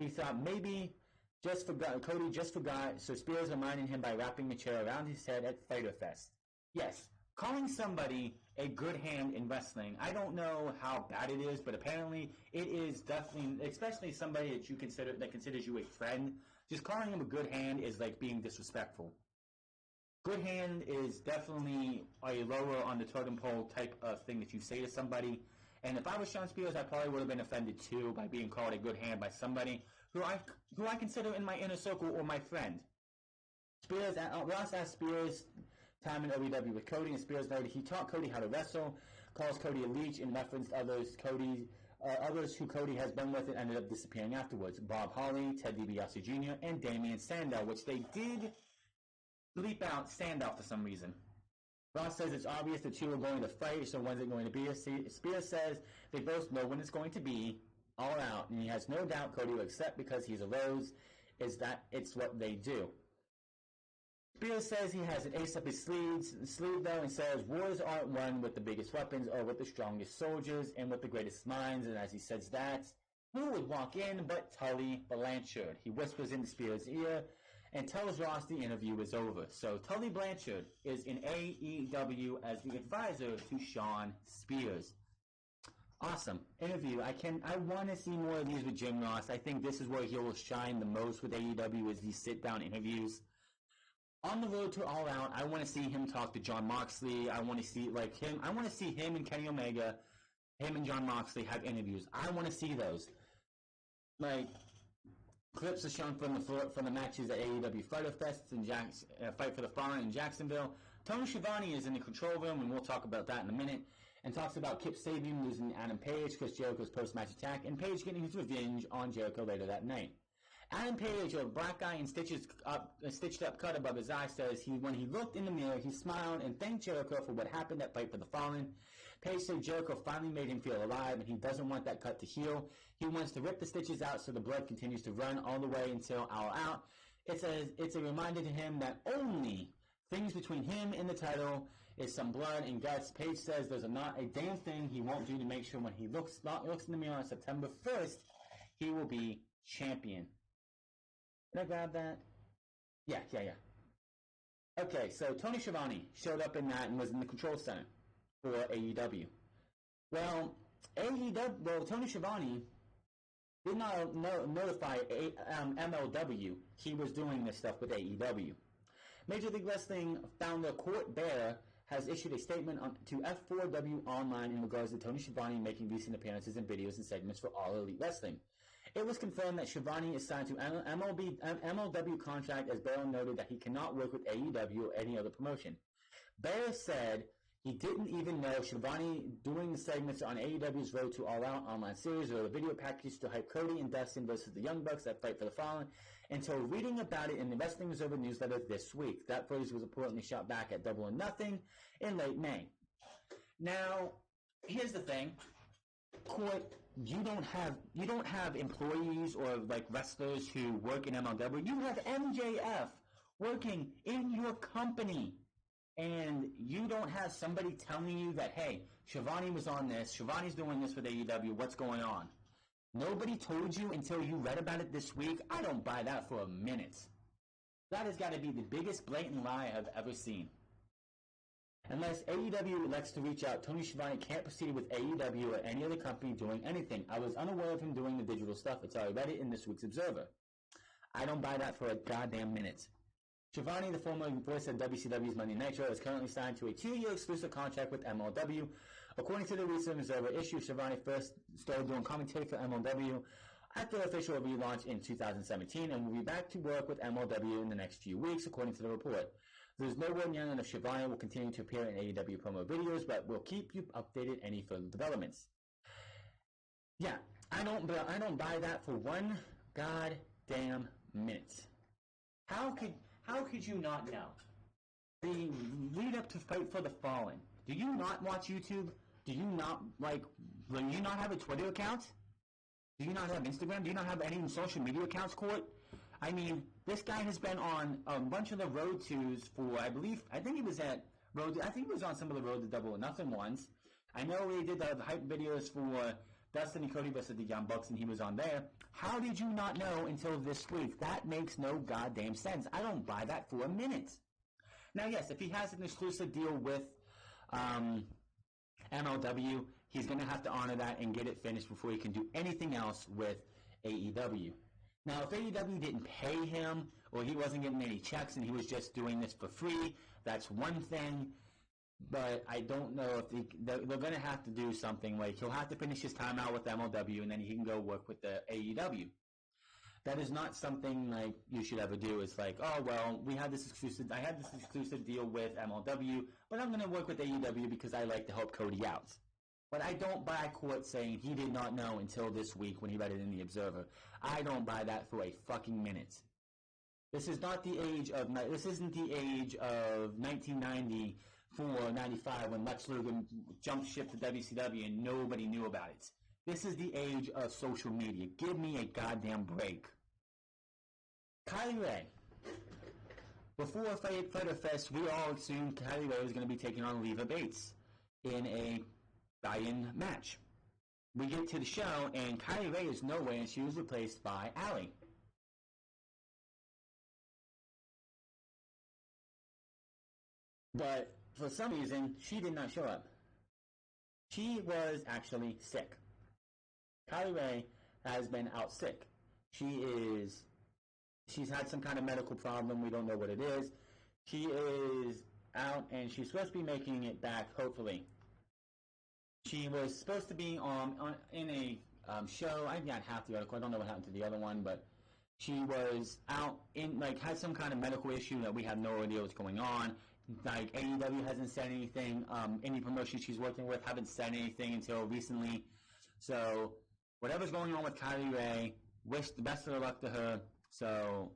He thought maybe Cody just forgot, so Spears reminded him by wrapping a chair around his head at Fyter Fest. Yes, calling somebody a good hand in wrestling, I don't know how bad it is, but apparently it is definitely, especially somebody that considers you a friend, just calling him a good hand is like being disrespectful. Good hand is definitely a lower on the totem pole type of thing that you say to somebody. And if I was Shawn Spears, I probably would have been offended too by being called a good hand by somebody who I consider in my inner circle or my friend. Ross asked Spears time in OVW with Cody, and Spears noted he taught Cody how to wrestle, calls Cody a leech, and referenced others who Cody has been with and ended up disappearing afterwards. Bob Holly, Ted DiBiase Jr., and Damian Sandow, which they did bleep out Sandow for some reason. Ross says it's obvious the two are going to fight, so when's it going to be? Spears says they both know when it's going to be, all out, and he has no doubt Cody will accept because he's a Rose, is that it's what they do. Spears says he has an ace up his sleeve though, and says wars aren't won with the biggest weapons or with the strongest soldiers and with the greatest minds, and as he says that, who would walk in but Tully Blanchard? He whispers into Spears' ear and tells Ross the interview is over. So Tully Blanchard is in AEW as the advisor to Shawn Spears. Awesome interview. I want to see more of these with Jim Ross. I think this is where he will shine the most with AEW, is these sit-down interviews. On the road to All Out, I want to see him talk to Jon Moxley. I want to see him and Kenny Omega, him and Jon Moxley have interviews. I want to see those. Like clips are shown from the matches at AEW Fyter Fest and Fight for the Fallen in Jacksonville. Tony Schiavone is in the control room, and we'll talk about that in a minute. and talks about Kip Sabian losing Adam Page, Chris Jericho's post-match attack, and Page getting his revenge on Jericho later that night. Adam Page, a black guy in stitched up cut above his eye, says when he looked in the mirror, he smiled and thanked Jericho for what happened at Fight for the Fallen. Page said Jericho finally made him feel alive, and he doesn't want that cut to heal. He wants to rip the stitches out so the blood continues to run all the way until All Out. It's a reminder to him that only things between him and the title is some blood and guts. Page says there's not a damn thing he won't do to make sure when he looks in the mirror on September 1st, he will be champion. Did I grab that? Yeah. Okay, so Tony Schiavone showed up in that and was in the control center for AEW. Well, Tony Schiavone did not notify MLW he was doing this stuff with AEW. Major League Wrestling founder Court Bear has issued a statement to F4W Online in regards to Tony Schiavone making recent appearances in videos and segments for All Elite Wrestling. It was confirmed that Schiavone is signed to MLW contract, as Bear noted that he cannot work with AEW or any other promotion. Bear said he didn't even know Schiavone doing the segments on AEW's Road to All Out online series or the video package to hype Cody and Dustin versus the Young Bucks at Fight for the Fallen until reading about it in the Wrestling Observer newsletter this week. That footage was reportedly shot back at Double or Nothing in late May. Now, here's the thing. Court, you don't have employees or like wrestlers who work in MLW. You have MJF working in your company. And you don't have somebody telling you that, hey, Schiavone was on this, Schiavone's doing this with AEW, what's going on? Nobody told you until you read about it this week? I don't buy that for a minute. That has got to be the biggest blatant lie I've ever seen. Unless AEW elects to reach out, Tony Schiavone can't proceed with AEW or any other company doing anything. I was unaware of him doing the digital stuff until I read it in this week's Observer. I don't buy that for a goddamn minute. Schiavone, the former voice of WCW's Monday Nitro, is currently signed to a 2-year exclusive contract with MLW. According to the recent Observer issue, Schiavone first started doing commentary for MLW at the official relaunch in 2017 and will be back to work with MLW in the next few weeks, according to the report. There's no word yet if Schiavone will continue to appear in AEW promo videos, but we'll keep you updated any further developments. Yeah, I don't buy that for one goddamn minute. How could you not know? The lead up to Fight for the Fallen. Do you not watch YouTube? Do you not have a Twitter account? Do you not have Instagram? Do you not have any social media accounts, Court? I mean, this guy has been on a bunch of the Road Twos for, I think he was on some of the Road to Double or Nothing ones. I know he did the hype videos for Dustin and Cody versus the Young Bucks, and he was on there. How did you not know until this week? That makes no goddamn sense. I don't buy that for a minute. Now, yes, if he has an exclusive deal with MLW, he's going to have to honor that and get it finished before he can do anything else with AEW. Now, if AEW didn't pay him, or he wasn't getting any checks and he was just doing this for free, that's one thing. But I don't know if they're going to have to do something like he'll have to finish his time out with MLW and then he can go work with the AEW. That is not something like you should ever do. It's like, oh, well, I had this exclusive deal with MLW, but I'm going to work with AEW because I like to help Cody out. But I don't buy Court saying he did not know until this week when he read it in the Observer. I don't buy that for a fucking minute. This isn't the age of 1994, 95 when Lex Luger jumped ship to WCW and nobody knew about it. This is the age of social media. Give me a goddamn break. Kylie Ray. Before Fighter Fest, we all assumed Kylie Ray was going to be taking on Leva Bates in a buy-in match. We get to the show, and Kylie Ray is nowhere, and she was replaced by Allie. But for some reason, she did not show up. She was actually sick. Kylie Ray has been out sick. She's had some kind of medical problem. We don't know what it is. She is out, and she's supposed to be making it back, hopefully. She was supposed to be in a show. I got half the article. I don't know what happened to the other one, but she was out had some kind of medical issue that we have no idea what's going on. Like, AEW hasn't said anything. Any promotion she's working with haven't said anything until recently. So, whatever's going on with Kylie Ray, wish the best of luck to her. So,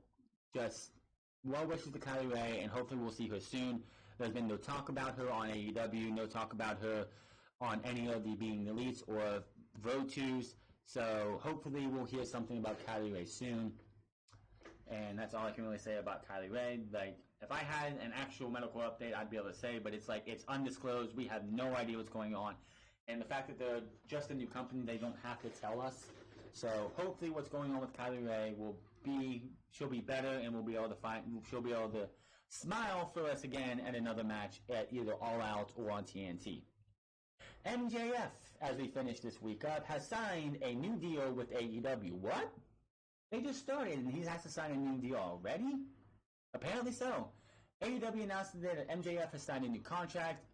just well wishes to Kylie Ray, and hopefully we'll see her soon. There's been no talk about her on AEW, no talk about her on any of the Being the Elites or Road 2s. So, hopefully we'll hear something about Kylie Ray soon. And that's all I can really say about Kylie Ray. Like, if I had an actual medical update, I'd be able to say, but it's like, it's undisclosed. We have no idea what's going on. And the fact that they're just a new company, they don't have to tell us. So hopefully what's going on with Kylie Ray she'll be better, and she'll be able to smile for us again at another match at either All Out or on TNT. MJF, as we finish this week up, has signed a new deal with AEW. What? They just started, and he has to sign a new deal already? Apparently so. AEW announced that MJF has signed a new contract.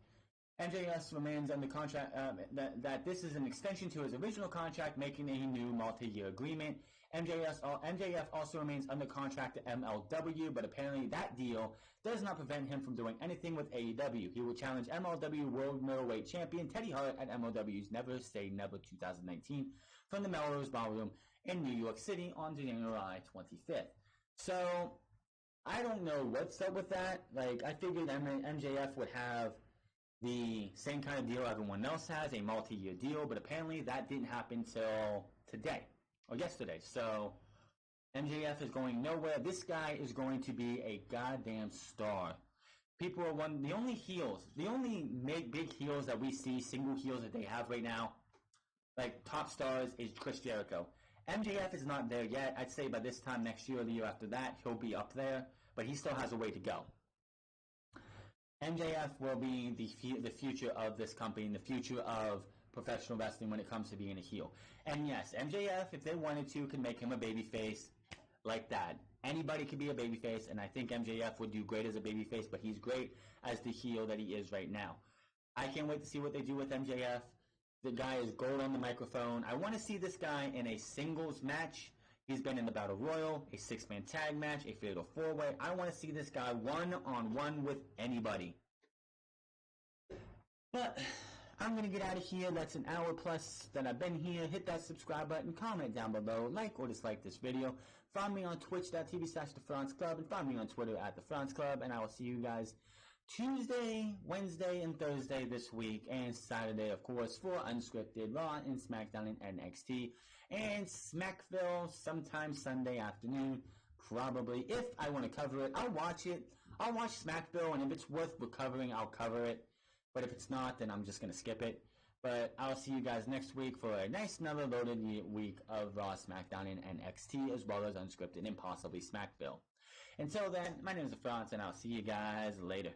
MJF remains under contract, that this is an extension to his original contract, making a new multi-year agreement. MJF also remains under contract to MLW, but apparently that deal does not prevent him from doing anything with AEW. He will challenge MLW World Middleweight Champion Teddy Hart at MLW's Never Say Never 2019 from the Melrose Ballroom in New York City on January 25th. So, I don't know what's up with that. Like, I figured MJF would have the same kind of deal everyone else has, a multi-year deal, but apparently that didn't happen till today, or yesterday. So, MJF is going nowhere. This guy is going to be a goddamn star. People are the only big heels that we see, single heels that they have right now, like top stars, is Chris Jericho. MJF is not there yet. I'd say by this time next year or the year after that, he'll be up there, but he still has a way to go. MJF will be the future of this company and the future of professional wrestling when it comes to being a heel. And yes, MJF, if they wanted to, could make him a babyface like that. Anybody could be a babyface, and I think MJF would do great as a babyface, but he's great as the heel that he is right now. I can't wait to see what they do with MJF. The guy is gold on the microphone. I want to see this guy in a singles match. He's been in the Battle Royal, a 6-man tag match, a Fatal 4-Way. I want to see this guy one-on-one with anybody. But I'm going to get out of here. That's an hour plus that I've been here. Hit that subscribe button, comment down below, like or dislike this video. Find me on twitch.tv/TheFranceClub and find me on Twitter @TheFranceClub. And I will see you guys Tuesday, Wednesday, and Thursday this week, and Saturday, of course, for Unscripted, Raw and Smackdown and NXT, and Smackville sometime Sunday afternoon, probably. If I want to cover it, I'll watch it. I'll watch Smackville, and if it's worth covering, I'll cover it. But if it's not, then I'm just going to skip it. But I'll see you guys next week for a nice, another loaded week of Raw, Smackdown, and NXT, as well as Unscripted and possibly Smackville. Until then, my name is France, and I'll see you guys later.